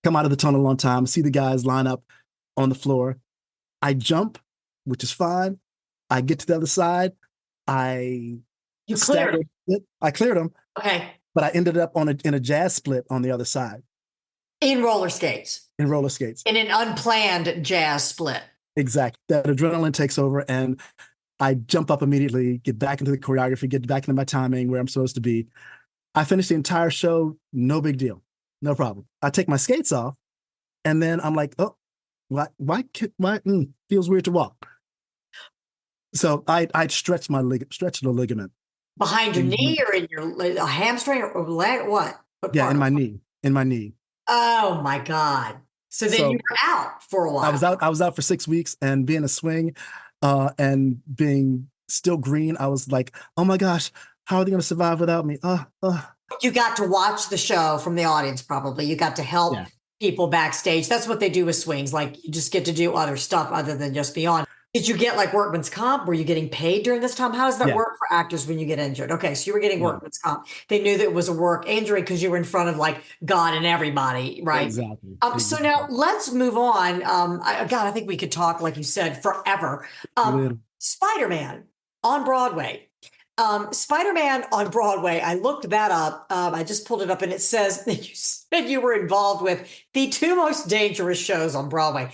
Come out of the tunnel on time, see the guys line up on the floor. I jump, which is fine. I get to the other side. You cleared it. I cleared them. Okay. But I ended up in a jazz split on the other side. In roller skates. In roller skates. In an unplanned jazz split. Exactly. That adrenaline takes over, and I jump up immediately, get back into the choreography, get back into my timing where I'm supposed to be. I finish the entire show, no big deal, no problem. I take my skates off, and then I'm like, oh, why feels weird to walk. So I stretched the ligament. Behind your knee or in your hamstring or leg? What yeah, in my knee. Oh my God. So then you were out for a while. I was out for 6 weeks, and being a swing and being still green, I was like, oh my gosh, how are they going to survive without me? You got to watch the show from the audience, probably. You got to help people backstage. That's what they do with swings. Like, you just get to do other stuff other than just be on. Did you get like workman's comp? Were you getting paid during this time? How does that work for actors when you get injured? Okay, so you were getting workman's comp. They knew that it was a work injury because you were in front of like God and everybody, right? Exactly. So now let's move on. I think we could talk, like you said, forever. Spider-Man on Broadway. Spider-Man on Broadway. I looked that up. I just pulled it up, and it says that you said you were involved with the 2 most dangerous shows on Broadway.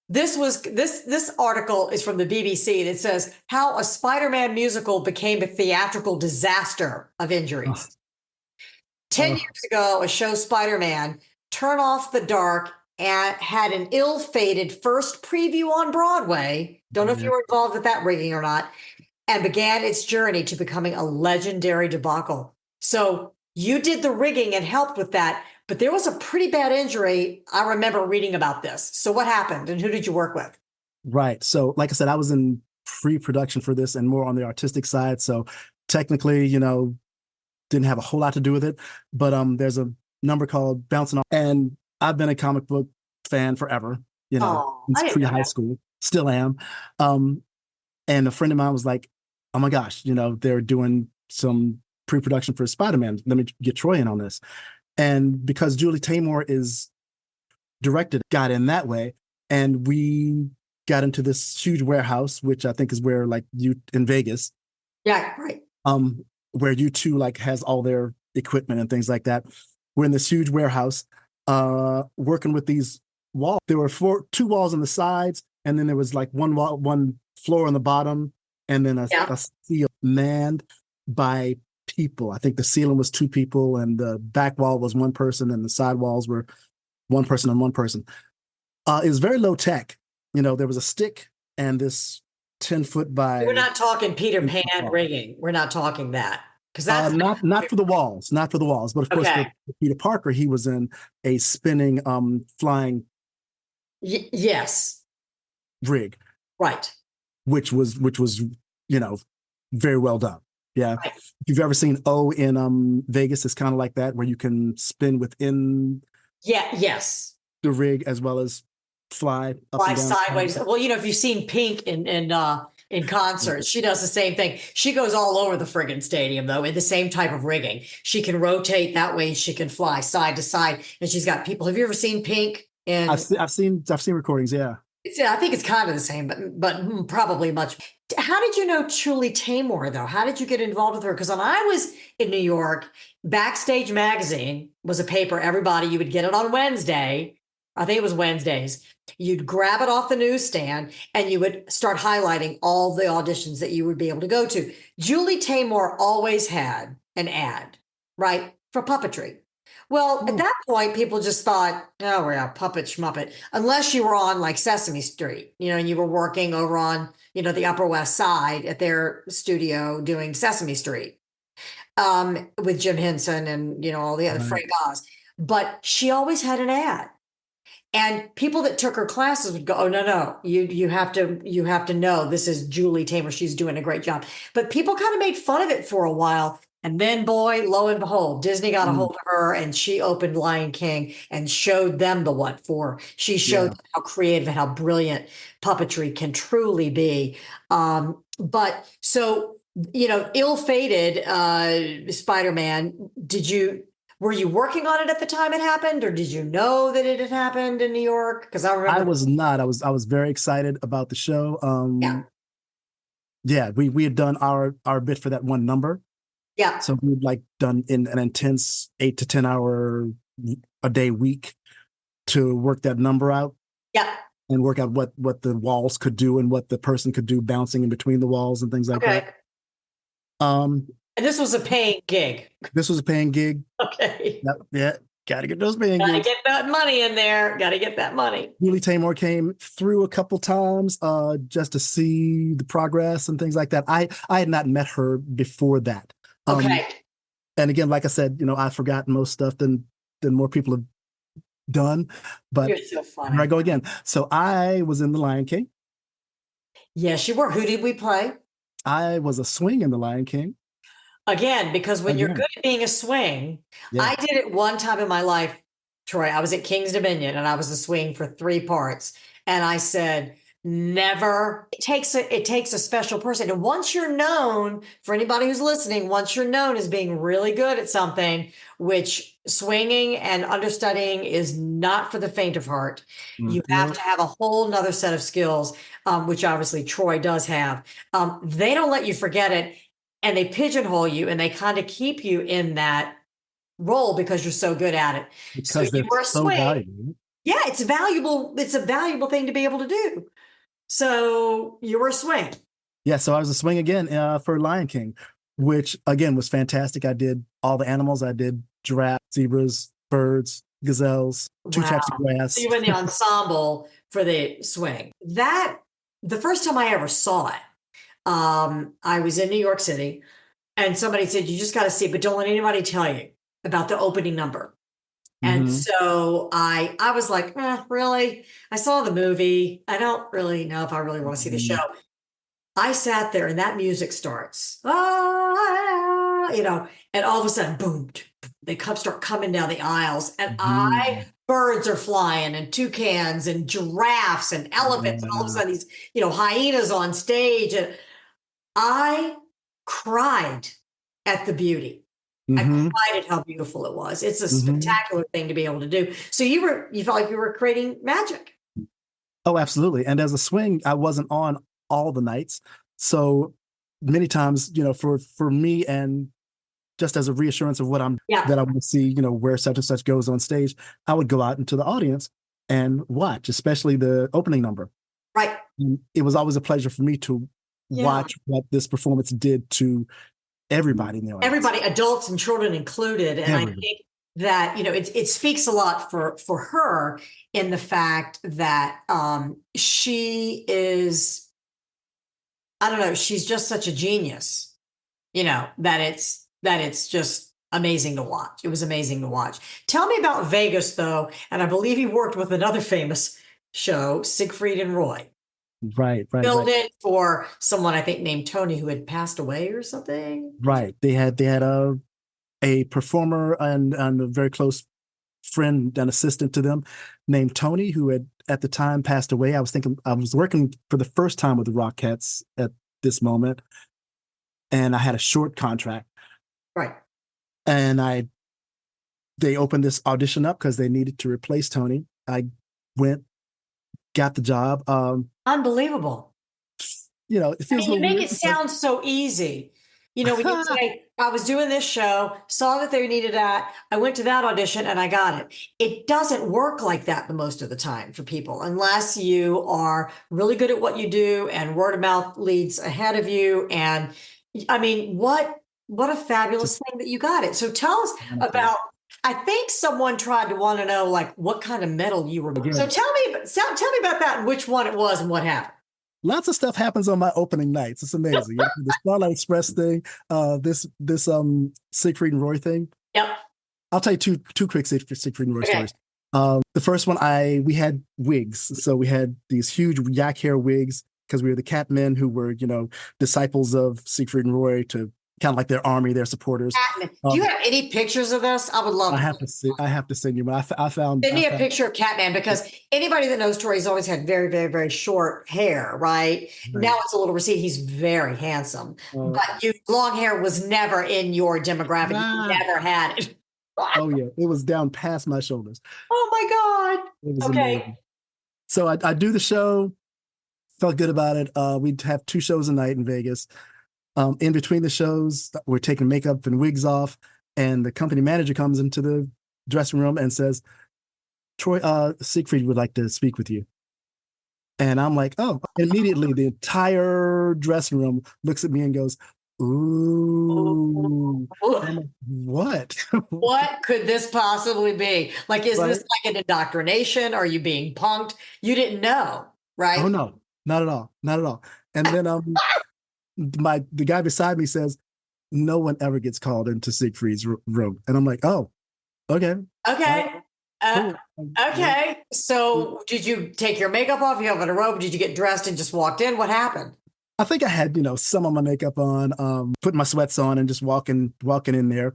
This article is from the BBC, and it says how a Spider-Man musical became a theatrical disaster of injuries. 10 years ago, a show, Spider-Man, Turn Off the Dark, and had an ill-fated first preview on Broadway. Don't know if you were involved with that rigging or not, and began its journey to becoming a legendary debacle. So you did the rigging and helped with that. But there was a pretty bad injury. I remember reading about this. So what happened, and who did you work with? Right. So like I said, I was in pre-production for this and more on the artistic side. So technically, didn't have a whole lot to do with it. But there's a number called Bouncing Off. And I've been a comic book fan forever, since pre-high school. Still am. And a friend of mine was like, oh my gosh, they're doing some pre-production for Spider-Man. Let me get Troy in on this. And because Julie Taymor is directed, got in that way. And we got into this huge warehouse, which I think is where like you in Vegas. Yeah, right. Where U2 like has all their equipment and things like that. We're in this huge warehouse, working with these walls. There were 2 walls on the sides, and then there was like one floor on the bottom, and then a ceiling manned by people. I think the ceiling was 2 people, and the back wall was 1 person, and the side walls were 1 person and 1 person. It was very low tech. There was a stick and this 10-foot by. We're not talking Peter Pan rigging. We're not talking that, because that's not for the walls, but of course for Peter Parker, he was in a spinning flying yes rig, right, which was very well done. Yeah. Right. If you've ever seen O in Vegas, it's kind of like that, where you can spin within yes the rig as well as fly up Fly and down. sideways. Well, if you've seen Pink in concerts, she does the same thing. She goes all over the friggin' stadium though, in the same type of rigging. She can rotate that way. She can fly side to side, and she's got people. Have you ever seen Pink? I've seen recordings. Yeah. I think it's kind of the same, but probably much. How did you know Julie Taymor though? How did you get involved with her? Because when I was in New York, Backstage Magazine was a paper. You would get it on Wednesday. I think it was Wednesdays. You'd grab it off the newsstand and you would start highlighting all the auditions that you would be able to go to. Julie Taymor always had an ad, right, for puppetry. Well, at that point, people just thought, oh, we're a puppet schmuppet, unless you were on like Sesame Street, and you were working over on, the Upper West Side at their studio doing Sesame Street with Jim Henson and, all the other Frank Oz. But she always had an ad. And people that took her classes would go, oh, no, you have to know this is Julie Taymor. She's doing a great job. But people kind of made fun of it for a while. And then, boy, lo and behold, Disney got a hold of her and she opened Lion King and showed them the what for. She showed them how creative and how brilliant puppetry can truly be. But so, ill-fated Spider-Man, were you working on it at the time it happened, or did you know that it had happened in New York? Because I remember I was not. I was very excited about the show. Yeah. We had done our bit for that one number. Yeah. So we'd like done in an intense 8 to 10 hour a day week to work that number out. Yeah. And work out what the walls could do and what the person could do bouncing in between the walls and things like that. And this was a paying gig. This was a paying gig. Okay. Yeah. Got to get those paying gigs. Got to gigs. get that money in there. Got to get that money. Julie Taymor came through a couple times just to see the progress and things like that. I had not met her before that. Okay. And again, like I said, I've forgotten most stuff than more people have done. But you're so funny. Here I go again. So I was in The Lion King. Yes, you were. Who did we play? I was a swing in The Lion King. Again, because when you're good at being a swing, I did it one time in my life, Troy. I was at King's Dominion and I was a swing for 3 parts. And I said, never. It takes a special person. And once you're known, for anybody who's listening, once you're known as being really good at something, which swinging and understudying is not for the faint of heart. You have to have a whole nother set of skills, which obviously Troy does have. They don't let you forget it. And they pigeonhole you and they kind of keep you in that role because you're so good at it. Because so you were a so swing. valuable. Yeah, it's valuable. It's a valuable thing to be able to do. So you were a swing. Yeah, so I was a swing again for Lion King, which again was fantastic. I did all the animals. I did giraffes, zebras, birds, gazelles, 2 types of grass. So you were in the ensemble for the swing. The first time I ever saw it, I was in New York City and somebody said, you just got to see it, but don't let anybody tell you about the opening number. And so I was like, really? I saw the movie. I don't really know if I really want to see the show. I sat there and that music starts, and all of a sudden, boom, they start coming down the aisles and birds are flying and toucans and giraffes and elephants. And all of a sudden these, hyenas on stage. And I cried at the beauty. I cried at how beautiful it was. It's a spectacular thing to be able to do. So you felt like you were creating magic. Oh, absolutely. And as a swing, I wasn't on all the nights. So many times, for me and just as a reassurance of what that I want to see, where such and such goes on stage, I would go out into the audience and watch, especially the opening number. Right. And it was always a pleasure for me to watch what this performance did to everybody in the audience. Everybody, adults and children included. And I think that, it speaks a lot for her in the fact that she is, I don't know, she's just such a genius, that it's just amazing to watch. It was amazing to watch. Tell me about Vegas, though. And I believe you worked with another famous show, Siegfried and Roy. Right. Filled in for someone I think named Tony who had passed away or something. Right. They had a performer and a very close friend and assistant to them named Tony who had at the time passed away. I was working for the first time with the Rockettes at this moment, and I had a short contract. Right. And they opened this audition up because they needed to replace Tony. I went, got the job. Unbelievable. It feels a You little make weird it sound so easy. When you say, I was doing this show, saw that they needed that, I went to that audition and I got it. It doesn't work like that the most of the time for people, unless you are really good at what you do and word of mouth leads ahead of you. And I mean, what a fabulous thing that you got it. So tell us about, I think someone tried to want to know like what kind of medal you were. So tell me about that and which one it was and what happened. Lots of stuff happens on my opening nights. It's amazing. The Starlight Express thing, this Siegfried and Roy thing. Yep. I'll tell you two quick Siegfried and Roy stories. The first one, we had wigs. So we had these huge yak hair wigs because we were the cat men who were, disciples of Siegfried and Roy, to kind of like their army, their supporters. Do you have any pictures of this? I would love. I have to send you. I found. Send me a picture of Catman, because anybody that knows Troy's always had very, very, very short hair, right? Now it's a little receded. He's very handsome, but long hair was never in your demographic. You never had it. Oh yeah, it was down past my shoulders. Oh my God. It was amazing. So I do the show. Felt good about it. We'd have 2 shows a night in Vegas. In between the shows, we're taking makeup and wigs off, and the company manager comes into the dressing room and says, Troy, Siegfried would like to speak with you. And I'm like, oh. Immediately, the entire dressing room looks at me and goes, ooh. I'm like, what? What could this possibly be? Like, is this like an indoctrination? Are you being punked? You didn't know, right? Oh, no, not at all. Not at all. And then the guy beside me says, no one ever gets called into Siegfried's room. And I'm like, oh, okay. Okay. Cool. Okay. So did you take your makeup off? You have a robe? Did you get dressed and just walked in? What happened? I think I had, some of my makeup on, putting my sweats on and just walking in there.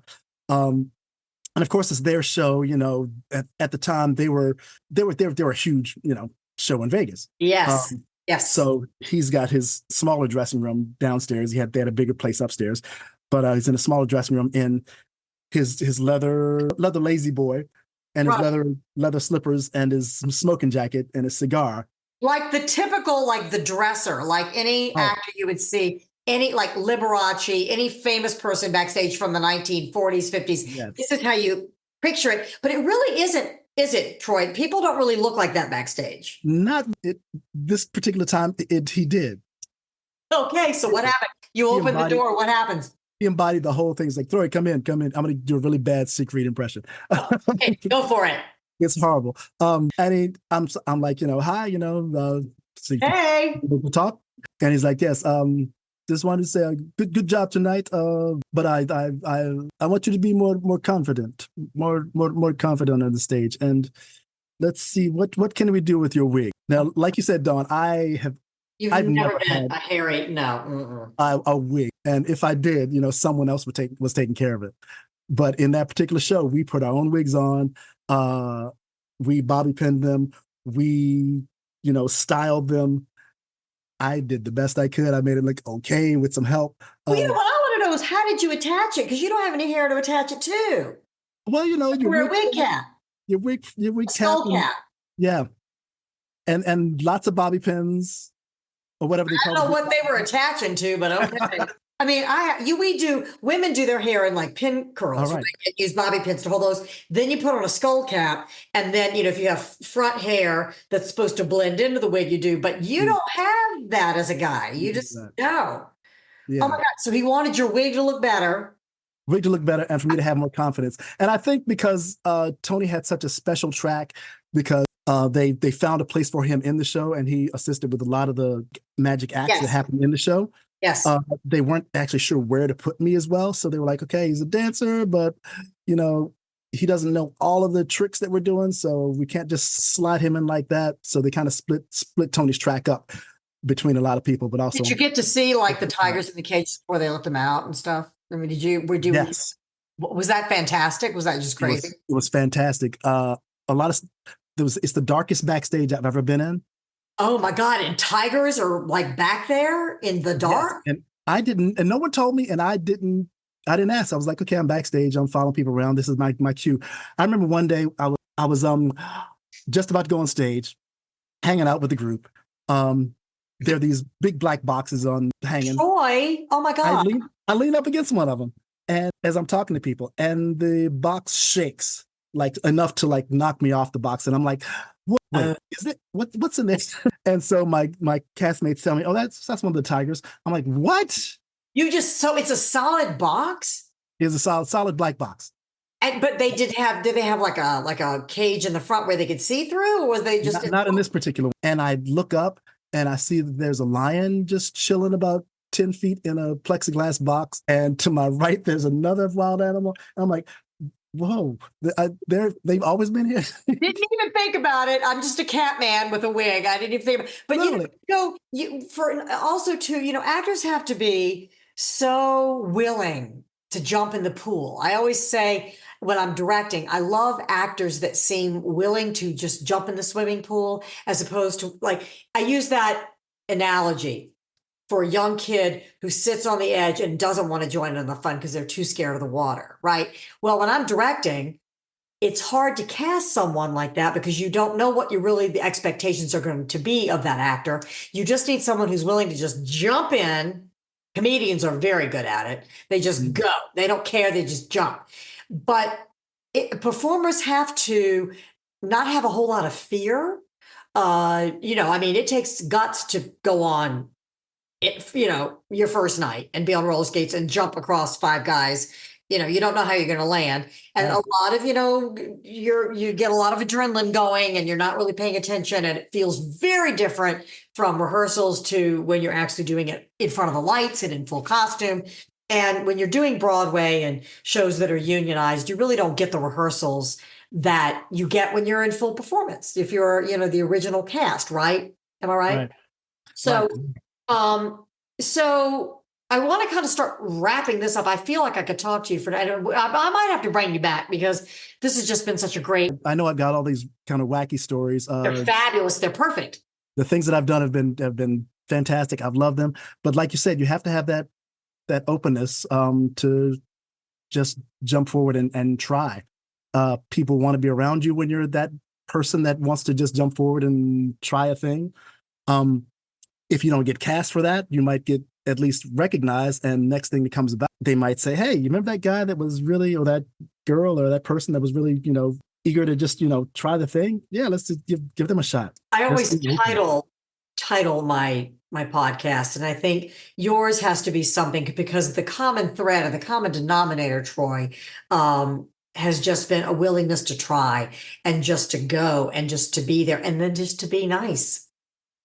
And of course it's their show, at the time they were a huge, show in Vegas. Yes. Yes. So he's got his smaller dressing room downstairs. They had a bigger place upstairs, but he's in a smaller dressing room in his leather lazy boy and his leather slippers and his smoking jacket and his cigar. Like the typical, like the dresser, like any actor you would see, any like Liberace, any famous person backstage from the 1940s, 50s. Yes. This is how you picture it. But it really isn't, is it, Troy? People don't really look like that backstage. Not this particular time. He did. Okay, so what happened? You open the door. What happens? He embodied the whole thing. He's like, Troy, come in. I'm going to do a really bad Siegfried impression. Okay, go for it. It's horrible. And I'm like, hi, hey, we'll talk. And he's like, yes, just wanted to say good job tonight. But I want you to be more confident, more confident on the stage. And let's see what can we do with your wig. Now, like you said, Dawn, I've never been a hairy a wig, and if I did, someone else was taking care of it. But in that particular show, we put our own wigs on. We bobby pinned them. We, styled them. I did the best I could. I made it look okay with some help. Well, what I want to know is, how did you attach it? Because you don't have any hair to attach it to. Well, you wear a wig cap. Your wig skull cap. Yeah. And lots of bobby pins or whatever they call it. I don't know what they were attaching to, but okay. I mean, women do their hair in like pin curls. Right. Right? Use bobby pins to hold those. Then you put on a skull cap. And then, if you have front hair that's supposed to blend into the wig, you do. But you don't have that as a guy. You just know. Yeah. Oh my God. So he wanted your wig to look better. Wig to look better and for me to have more confidence. And I think because Tony had such a special track, because they found a place for him in the show, and he assisted with a lot of the magic acts that happened in the show. Yes. They weren't actually sure where to put me as well. So they were like, okay, he's a dancer, but he doesn't know all of the tricks that we're doing. So we can't just slide him in like that. So they kind of split Tony's track up between a lot of people, but also. Did you get to see like the tigers in the cage before they let them out and stuff? I mean, yes. Was that fantastic? Was that just crazy? It was fantastic. A lot of it's the darkest backstage I've ever been in. Oh my God. And tigers are like back there in the Yes. dark? And I didn't, and no one told me, and I didn't ask. I was like, okay, I'm backstage. I'm following people around. This is my cue. I remember one day I was just about to go on stage, hanging out with the group. There are these big black boxes on hanging. Troy. Oh my I God. lean up against one of them, and as I'm talking to people, and the box shakes like enough to like knock me off the box, and I'm like, what, wait, is it what's in this? And so my castmates tell me, oh, that's one of the tigers. I'm like, what? So it's a solid box? It's a solid black box. But did they have like a cage in the front where they could see through, or was they just Not in this particular one. And I look up and I see that there's a lion just chilling about 10 feet in a plexiglass box. And to my right, there's another wild animal. I'm like, whoa, they've always been here. Didn't even think about it. I'm just a cat man with a wig. I didn't even think about it. But also too, actors have to be so willing to jump in the pool. I always say when I'm directing, I love actors that seem willing to just jump in the swimming pool as opposed to I use that analogy for a young kid who sits on the edge and doesn't want to join in the fun because they're too scared of the water, right? Well, when I'm directing, it's hard to cast someone like that because you don't know what the expectations are going to be of that actor. You just need someone who's willing to just jump in. Comedians are very good at it. They just go. They don't care. They just jump. But performers have to not have a whole lot of fear. It takes guts to go on your first night and be on roller skates and jump across five guys. You don't know how you're going to land. And a lot of, you get a lot of adrenaline going and you're not really paying attention. And it feels very different from rehearsals to when you're actually doing it in front of the lights and in full costume. And when you're doing Broadway and shows that are unionized, you really don't get the rehearsals that you get when you're in full performance. If you're, the original cast, right? Am I right? Right. So, Right. so I want to kind of start wrapping this up. I feel like I could talk to you I might have to bring you back because this has just been such a great. I know I've got all these kind of wacky stories. They're fabulous. They're perfect. The things that I've done have been fantastic. I've loved them. But like you said, you have to have that openness to just jump forward and try. People want to be around you when you're that person that wants to just jump forward and try a thing. If you don't get cast for that, you might get at least recognized. And next thing that comes about, they might say, hey, you remember that guy that was really, or that girl or that person that was really, eager to just, try the thing? Yeah, let's just give them a shot. I always title my podcast, and I think yours has to be something because the common thread or the common denominator, Troy, has just been a willingness to try and just to go and just to be there and then just to be nice.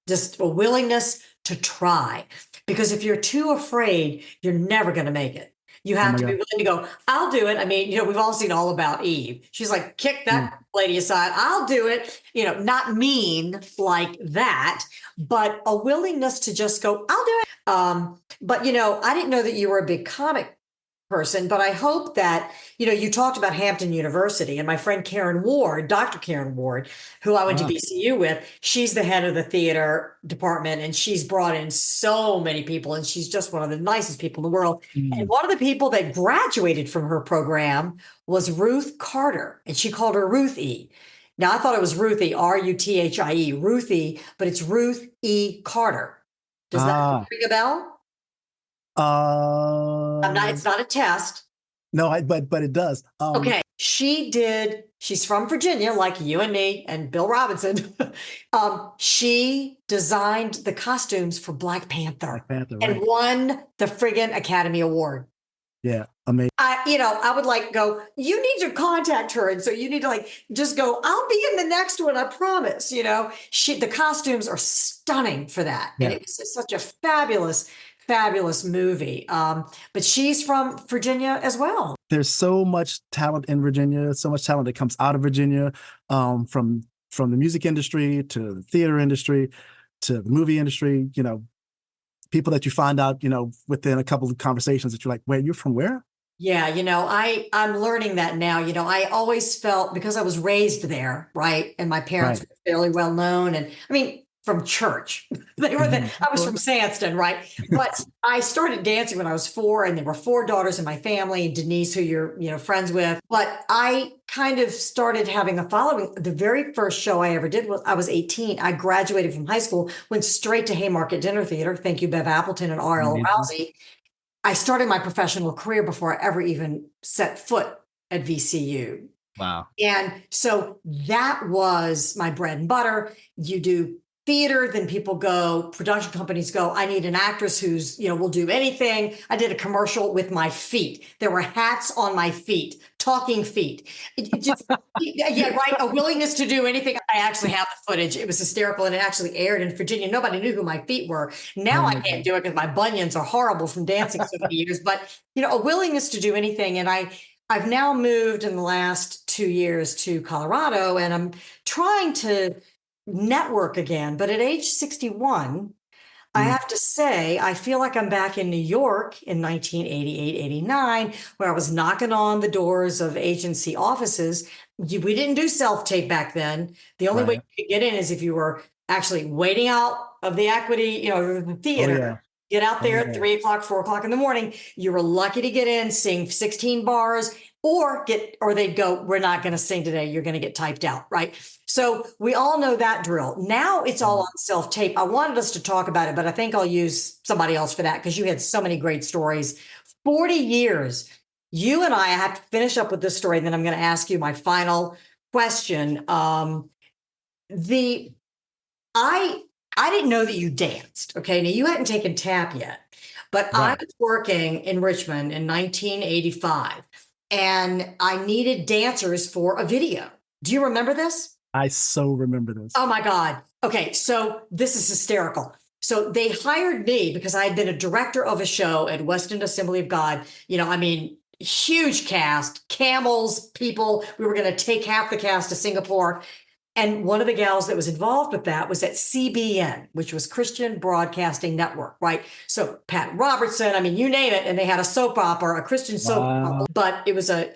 Just a willingness to try. Because if you're too afraid, you're never going to make it. You have to be willing to go, I'll do it. I mean, we've all seen All About Eve. She's like, kick that lady aside. I'll do it. Not mean like that, but a willingness to just go, I'll do it. But, I didn't know that you were a big comic person, but I hope that, you talked about Hampton University and my friend Karen Ward, Dr. Karen Ward, who I went to VCU with, she's the head of the theater department and she's brought in so many people and she's just one of the nicest people in the world. And one of the people that graduated from her program was Ruth Carter and she called her Ruth E. Now I thought it was Ruthie, Ruthie, Ruthie, but it's Ruth E. Carter. Does that ring a bell? It's not a test. No, but it does. Okay. She's from Virginia, like you and me and Bill Robinson. She designed the costumes for Black Panther, and won the friggin' Academy Award. Yeah, amazing. I would go, you need to contact her. And so you need to just go, I'll be in the next one. I promise, the costumes are stunning for that. Yeah. And it was such a fabulous movie. But she's from Virginia as well. There's so much talent in Virginia, so much talent that comes out of Virginia, from the music industry to the theater industry to the movie industry, people that you find out, within a couple of conversations that you're like, wait, you're from where? Yeah, I'm learning that now. I always felt because I was raised there, right? And my parents Right. were fairly well known and I mean from church. I was from Sandston, right? But I started dancing when I was 4 and there were 4 daughters in my family, and Denise, who you're, friends with. But I kind of started having a following. The very first show I ever did was I was 18. I graduated from high school, went straight to Haymarket Dinner Theater. Thank you, Bev Appleton and R.L. Amazing. Rousey. I started my professional career before I ever even set foot at VCU. Wow. And so that was my bread and butter. You do theater, then people go, production companies go, I need an actress who's, will do anything. I did a commercial with my feet. There were hats on my feet, talking feet. Just, yeah, right. A willingness to do anything. I actually have the footage. It was hysterical and it actually aired in Virginia. Nobody knew who my feet were. Now Oh I my can't God. do it because my bunions are horrible from dancing so many years. But, a willingness to do anything. And I've now moved in the last 2 years to Colorado and I'm trying to network again. But at age 61, I Mm. have to say, I feel like I'm back in New York in 1988, 89, where I was knocking on the doors of agency offices. We didn't do self-tape back then. The only way Right. you could get in is if you were actually waiting out of the equity, the Oh theater. yeah. Get out Oh there at yeah. 3 o'clock, 4 o'clock in the morning. You were lucky to get in, sing 16 bars, or they'd go, we're not going to sing today. You're going to get typed out, right? So we all know that drill. Now it's all Mm. on self-tape. I wanted us to talk about it, but I think I'll use somebody else for that because you had so many great stories. 40 years. You and I have to finish up with this story, and then I'm going to ask you my final question. The I I didn't know that you danced. Okay. Now you hadn't taken tap yet, but I Right. was working in Richmond in 1985 and I needed dancers for a video. Do you remember this? I so remember this. Oh my God. Okay. So this is hysterical. So they hired me because I had been a director of a show at West End Assembly of God. Huge cast, camels, people. We were going to take half the cast to Singapore. And one of the gals that was involved with that was at CBN, which was Christian Broadcasting Network, right? So Pat Robertson, I mean, you name it. And they had a soap opera, a Christian soap opera, Wow. but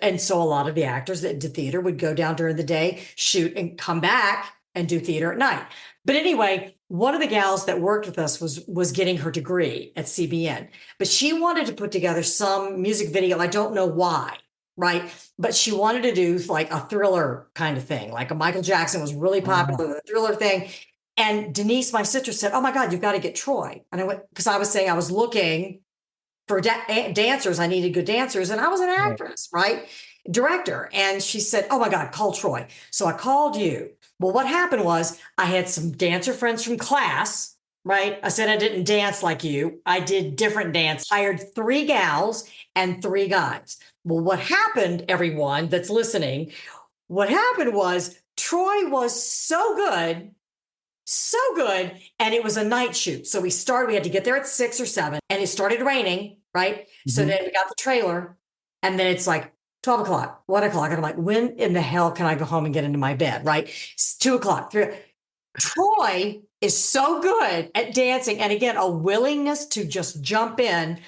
and so a lot of the actors that did theater would go down during the day, shoot and come back and do theater at night. But anyway, one of the gals that worked with us was getting her degree at CBN, but she wanted to put together some music video. I don't know why, right? But she wanted to do like a thriller kind of thing, like a Michael Jackson was really popular with a thriller thing. And Denise, my sister, said, "Oh my God, you've got to get Troy." And I went because I was saying I was looking for dancers. I needed good dancers, and I was an Right. actress, right? Director. And she said, "Oh my God, call Troy." So I called you. Well, what happened was I had some dancer friends from class, right? I said I didn't dance like you. I did different dance. Hired 3 gals and 3 guys. Well, what happened, everyone that's listening, what happened was Troy was so good. And it was a night shoot. So we had to get there at 6 or 7 and it started raining, right? So Mhm. then we got the trailer and then it's like 12 o'clock, 1 o'clock. And I'm like, when in the hell can I go home and get into my bed, right? It's 2 o'clock. Troy is so good at dancing. And again, a willingness to just jump in.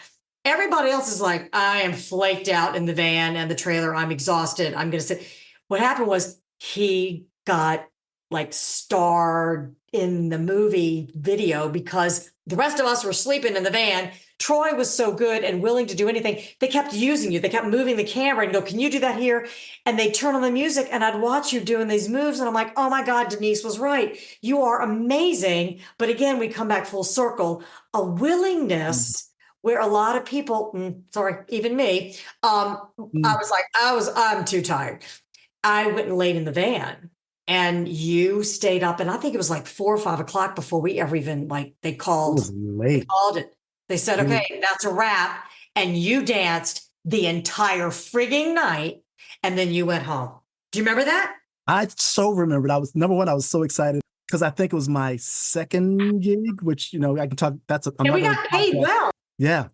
Everybody else is like, I am flaked out in the van and the trailer. I'm exhausted. I'm going to sit. What happened was he got like starred in the movie video because the rest of us were sleeping in the van. Troy was so good and willing to do anything. They kept using you. They kept moving the camera and go, "Can you do that here?" And they turn on the music and I'd watch you doing these moves. And I'm like, oh my God, Denise was right. You are amazing. But again, we come back full circle, a Mm. willingness where a lot of people, sorry, even me, I Mm. was like, I'm too tired. I went and laid in the van and you stayed up. And I think it was like 4 or 5 o'clock before we ever even It was they late. called it. They said, It was. okay, that's a wrap. And you danced the entire frigging night. And then you went home. Do you remember that? I so remembered. I was number one. I was so excited because I think it was my second gig, which I can talk. That's And we another got paid podcast. well. Yeah,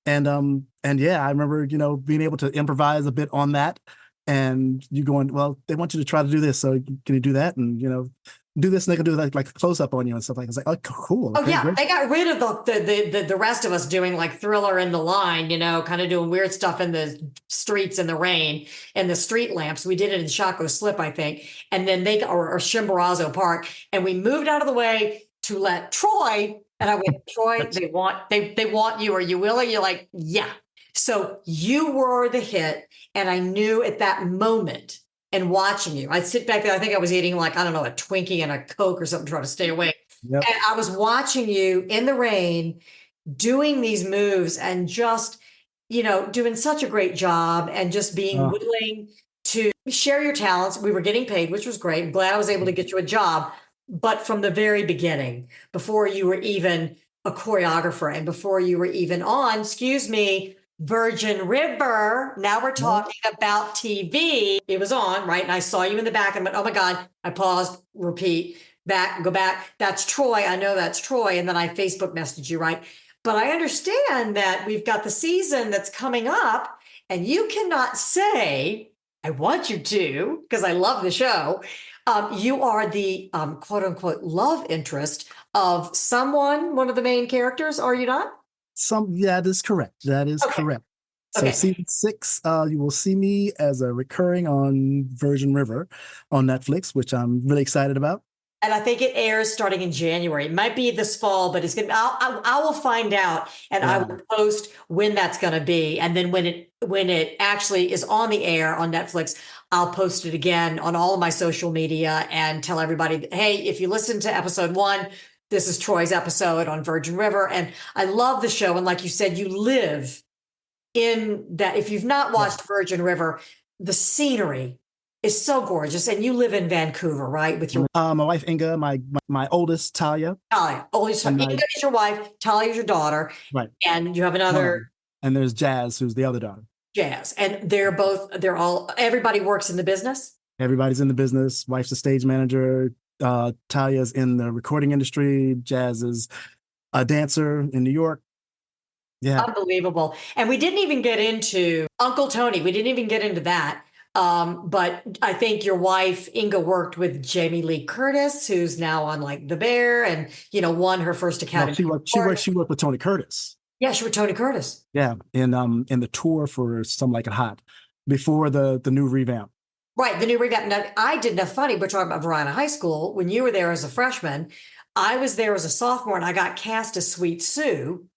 and yeah, I remember being able to improvise a bit on that, and you going, well, they want you to try to do this, so can you do that? And do this, and they can do like a close up on you and stuff like that. It's like, oh, cool. Oh Okay, yeah, great. they got rid of the rest of us doing like Thriller in the line, kind of doing weird stuff in the streets in the rain and the street lamps. We did it in Shaco Slip, I think, and then or Chimborazo Park, and we moved out of the way to let Troy. And I went, Troy, they want you. Are you willing? You're like, yeah. So you were the hit, and I knew at that moment. And watching you, I'd sit back there. I think I was eating like, I don't know, a Twinkie and a Coke or something, trying to stay awake. Yep. And I was watching you in the rain doing these moves and just, doing such a great job and just being willing to share your talents. We were getting paid, which was great. I'm glad I was able to get you a job. But from the very beginning, before you were even a choreographer and before you were even on, excuse me, Virgin River. Now we're talking about TV. It was on, right? And I saw you in the back and went, oh my God, I paused, repeat, go back. That's Troy. I know that's Troy. And then I Facebook messaged you, right? But I understand that we've got the season that's coming up and you cannot say, I want you to, because I love the show. You are the quote unquote love interest of one of the main characters, are you not? That is correct. That is correct. So season 6, you will see me as a recurring on Virgin River on Netflix, which I'm really excited about. And I think it airs starting in January. It might be this fall, but it's gonna. I will find out, and I will post when that's going to be. And then when it actually is on the air on Netflix, I'll post it again on all of my social media and tell everybody, hey, if you listen to episode 1. This is Troy's episode on Virgin River. And I love the show. And like you said, you live in that. If you've not watched Virgin River, the scenery is so gorgeous. And you live in Vancouver, right? With your my wife, Inga, my oldest, Talia. Talia. Inga is your wife. Talia is your daughter. Right. And you have another. And there's Jazz, who's the other daughter. Jazz. And everybody works in the business. Everybody's in the business. Wife's a stage manager. Talia's in the recording industry. Jazz is a dancer in New York. Yeah. Unbelievable. And we didn't even get into Uncle Tony. We didn't even get into that. But I think your wife, Inga, worked with Jamie Lee Curtis, who's now on like The Bear and, won her first Academy. She worked with Tony Curtis. Yeah, she was Tony Curtis. Yeah. In the tour for Some Like It Hot before the new revamp. Right, the new revamp. Now, I did enough funny, we're talking about Verona High School. When you were there as a freshman, I was there as a sophomore and I got cast as Sweet Sue.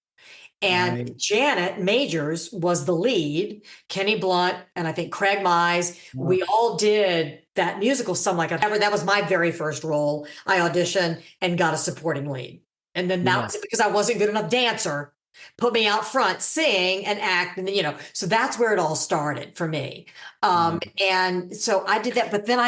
And Janet Majors was the lead, Kenny Blunt, and I think Craig Mize. We all did that musical, Some Like It. That was my very first role. I auditioned and got a supporting lead. And then that was because I wasn't good enough dancer. Put me out front, sing and act. And then, so that's where it all started for me. And so I did that. But then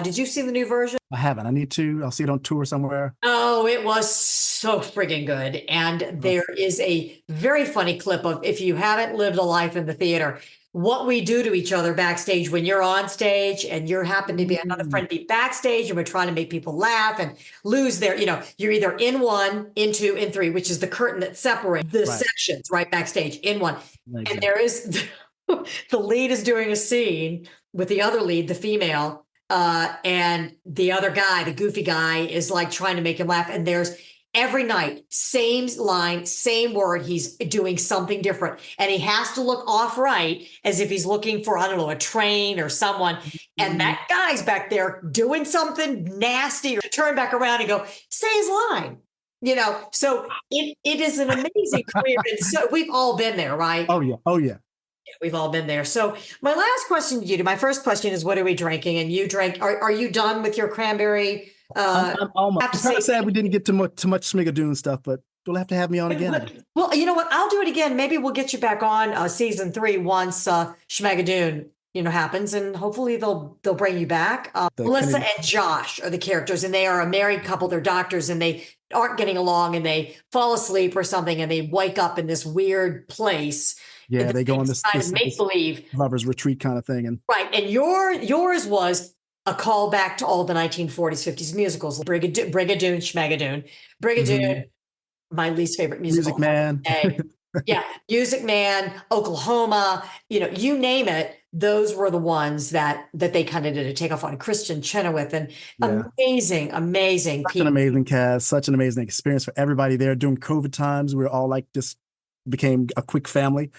did you see the new version? I haven't. I need to. I'll see it on tour somewhere. Oh, it was so friggin' good. And there is a very funny clip of, if you haven't lived a life in the theater, what we do to each other backstage when you're on stage and you happen to be another friend be backstage and we're trying to make people laugh and lose their, you're either in 1, in 2, in 3, which is the curtain that separates the sections right backstage in 1. Exactly. And there is the lead is doing a scene with the other lead, the female, and the other guy, the goofy guy, is like trying to make him laugh. And there's every night, same line, same word. He's doing something different. And he has to look off right as if he's looking for, I don't know, a train or someone. And that guy's back there doing something nasty or turn back around and go, say his line. So it is an amazing career. And so we've all been there, right? Oh, yeah. Oh, yeah. We've all been there. So my last question to you, my first question is, what are we drinking? And you drank, are you done with your cranberry? I'm almost. I'm sad we didn't get to much Schmigadoon stuff, but you'll have to have me on again. Well, you know what? I'll do it again. Maybe we'll get you back on season 3 once Schmigadoon, happens, and hopefully they'll bring you back. Melissa and Josh are the characters, and they are a married couple. They're doctors, and they aren't getting along, and they fall asleep or something, and they wake up in this weird place. Yeah, they go on this make believe lovers retreat kind of thing, and and yours was a callback to all the 1940s, 50s musicals, Brigadoon, Schmigadoon, Brigadoon, my least favorite musical. Music Man. Yeah, Music Man, Oklahoma, you name it. those were the ones that they kind of did a takeoff on. Christian Chenoweth and amazing Such an people. amazing cast, such an amazing experience for everybody there during COVID times. We were all like just became a quick family.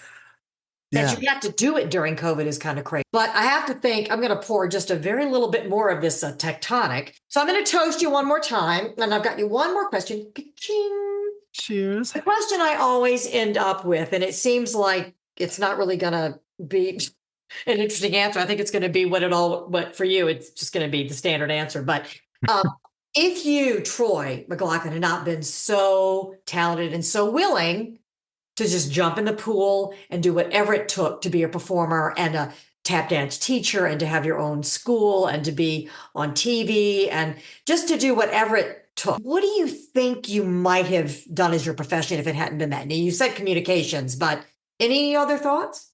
That you got to do it during COVID is kind of crazy. But I have to think, I'm going to pour just a very little bit more of this tectonic. So I'm going to toast you one more time. And I've got you one more question. Ka-ching. Cheers. The question I always end up with, and it seems like it's not really going to be an interesting answer. I think it's going to be what for you, it's just going to be the standard answer. But if you, Troy McLaughlin, had not been so talented and so willing to just jump in the pool and do whatever it took to be a performer and a tap dance teacher and to have your own school and to be on TV and just to do whatever it took. What do you think you might have done as your profession if it hadn't been that? Now, you said communications, but any other thoughts?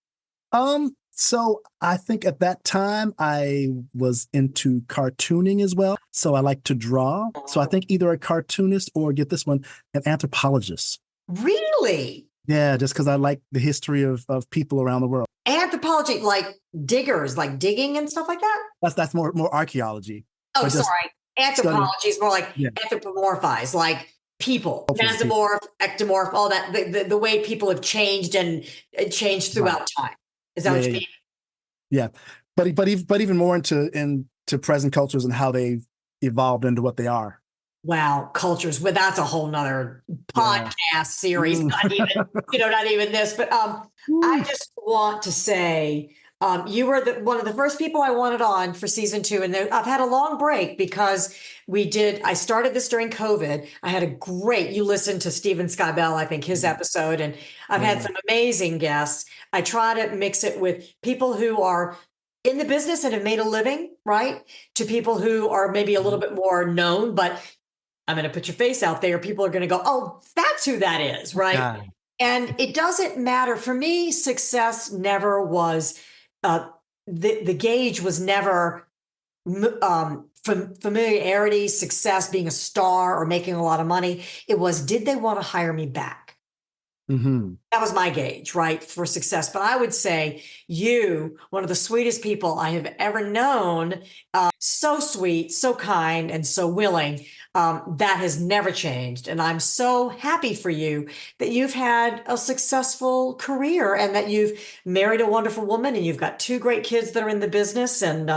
So I think at that time I was into cartooning as well. So I like to draw. So I think either a cartoonist or, get this one, an anthropologist. Really? Yeah, just because I like the history of people around the world. Anthropology, like diggers, like digging and stuff like that? That's more archaeology. Oh, sorry. Anthropology is more like anthropomorphize, like people, mesomorph, ectomorph, all that, the way people have changed and changed throughout time. Is that what you mean? Yeah. But even more into present cultures and how they've evolved into what they are. Wow, cultures. Well, that's a whole nother podcast series. Not even this. But I just want to say, you were one of the first people I wanted on for season 2, and I've had a long break because I started this during COVID. I had you listened to Steven Skybell, I think his episode, and I've had some amazing guests. I try to mix it with people who are in the business and have made a living, right? To people who are maybe a little bit more known, but I'm going to put your face out there. People are going to go, oh, that's who that is, right? God. And it doesn't matter. For me, success never was, the gauge was never familiarity, success, being a star or making a lot of money. It was, did they want to hire me back? Mm-hmm. That was my gauge, right, for success. But I would say you, one of the sweetest people I have ever known, so sweet, so kind, and so willing. That has never changed. And I'm so happy for you that you've had a successful career and that you've married a wonderful woman and you've got 2 great kids that are in the business. And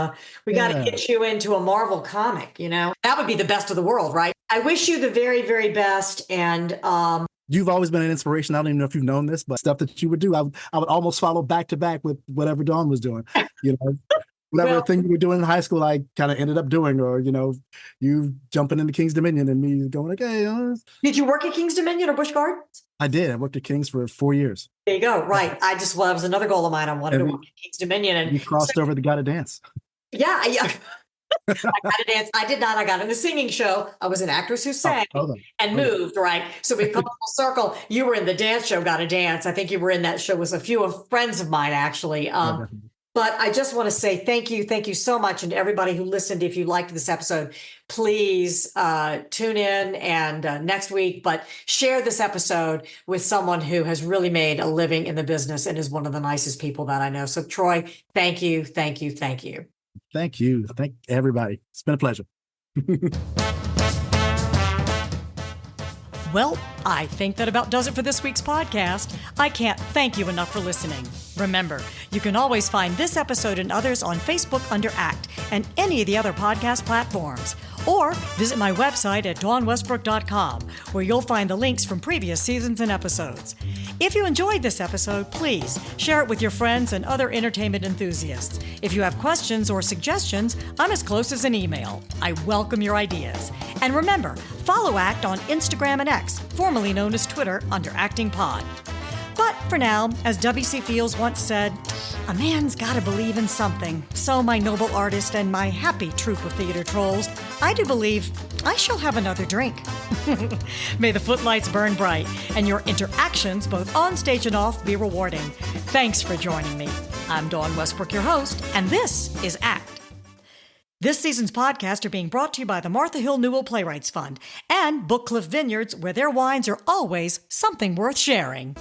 we got to get you into a Marvel comic, That would be the best of the world, right? I wish you the very, very best. And you've always been an inspiration. I don't even know if you've known this, but stuff that you would do, I would almost follow back to back with whatever Dawn was doing, Whatever thing you were doing in high school, I kind of ended up doing, or, you jumping into King's Dominion and me going, okay. Did you work at King's Dominion or Busch Gardens? I did. I worked at King's for 4 years. There you go. Right. That was another goal of mine. I wanted to work at King's Dominion. And we crossed over the Gotta Dance. Yeah. I got to dance. I did not. I got in the singing show. I was an actress who sang and moved, right? So we've come full circle. You were in the dance show, Gotta Dance. I think you were in that show with a few of friends of mine, actually. But I just want to say thank you. Thank you so much. And to everybody who listened, if you liked this episode, please tune in and next week, but share this episode with someone who has really made a living in the business and is one of the nicest people that I know. So Troy, thank you. Thank you. Thank you. Thank you. Thank everybody. It's been a pleasure. Well, I think that about does it for this week's podcast. I can't thank you enough for listening. Remember, you can always find this episode and others on Facebook under ACT and any of the other podcast platforms. Or visit my website at dawnwestbrook.com, where you'll find the links from previous seasons and episodes. If you enjoyed this episode, please share it with your friends and other entertainment enthusiasts. If you have questions or suggestions, I'm as close as an email. I welcome your ideas. And remember, follow ACT on Instagram and X, formerly known as Twitter, under ActingPod. But for now, as W.C. Fields once said, a man's gotta believe in something. So, my noble artist and my happy troop of theater trolls, I do believe I shall have another drink. May the footlights burn bright and your interactions, both on stage and off, be rewarding. Thanks for joining me. I'm Dawn Westbrook, your host, and this is ACT. This season's podcasts are being brought to you by the Martha Hill Newell Playwrights Fund and Bookcliff Vineyards, where their wines are always something worth sharing.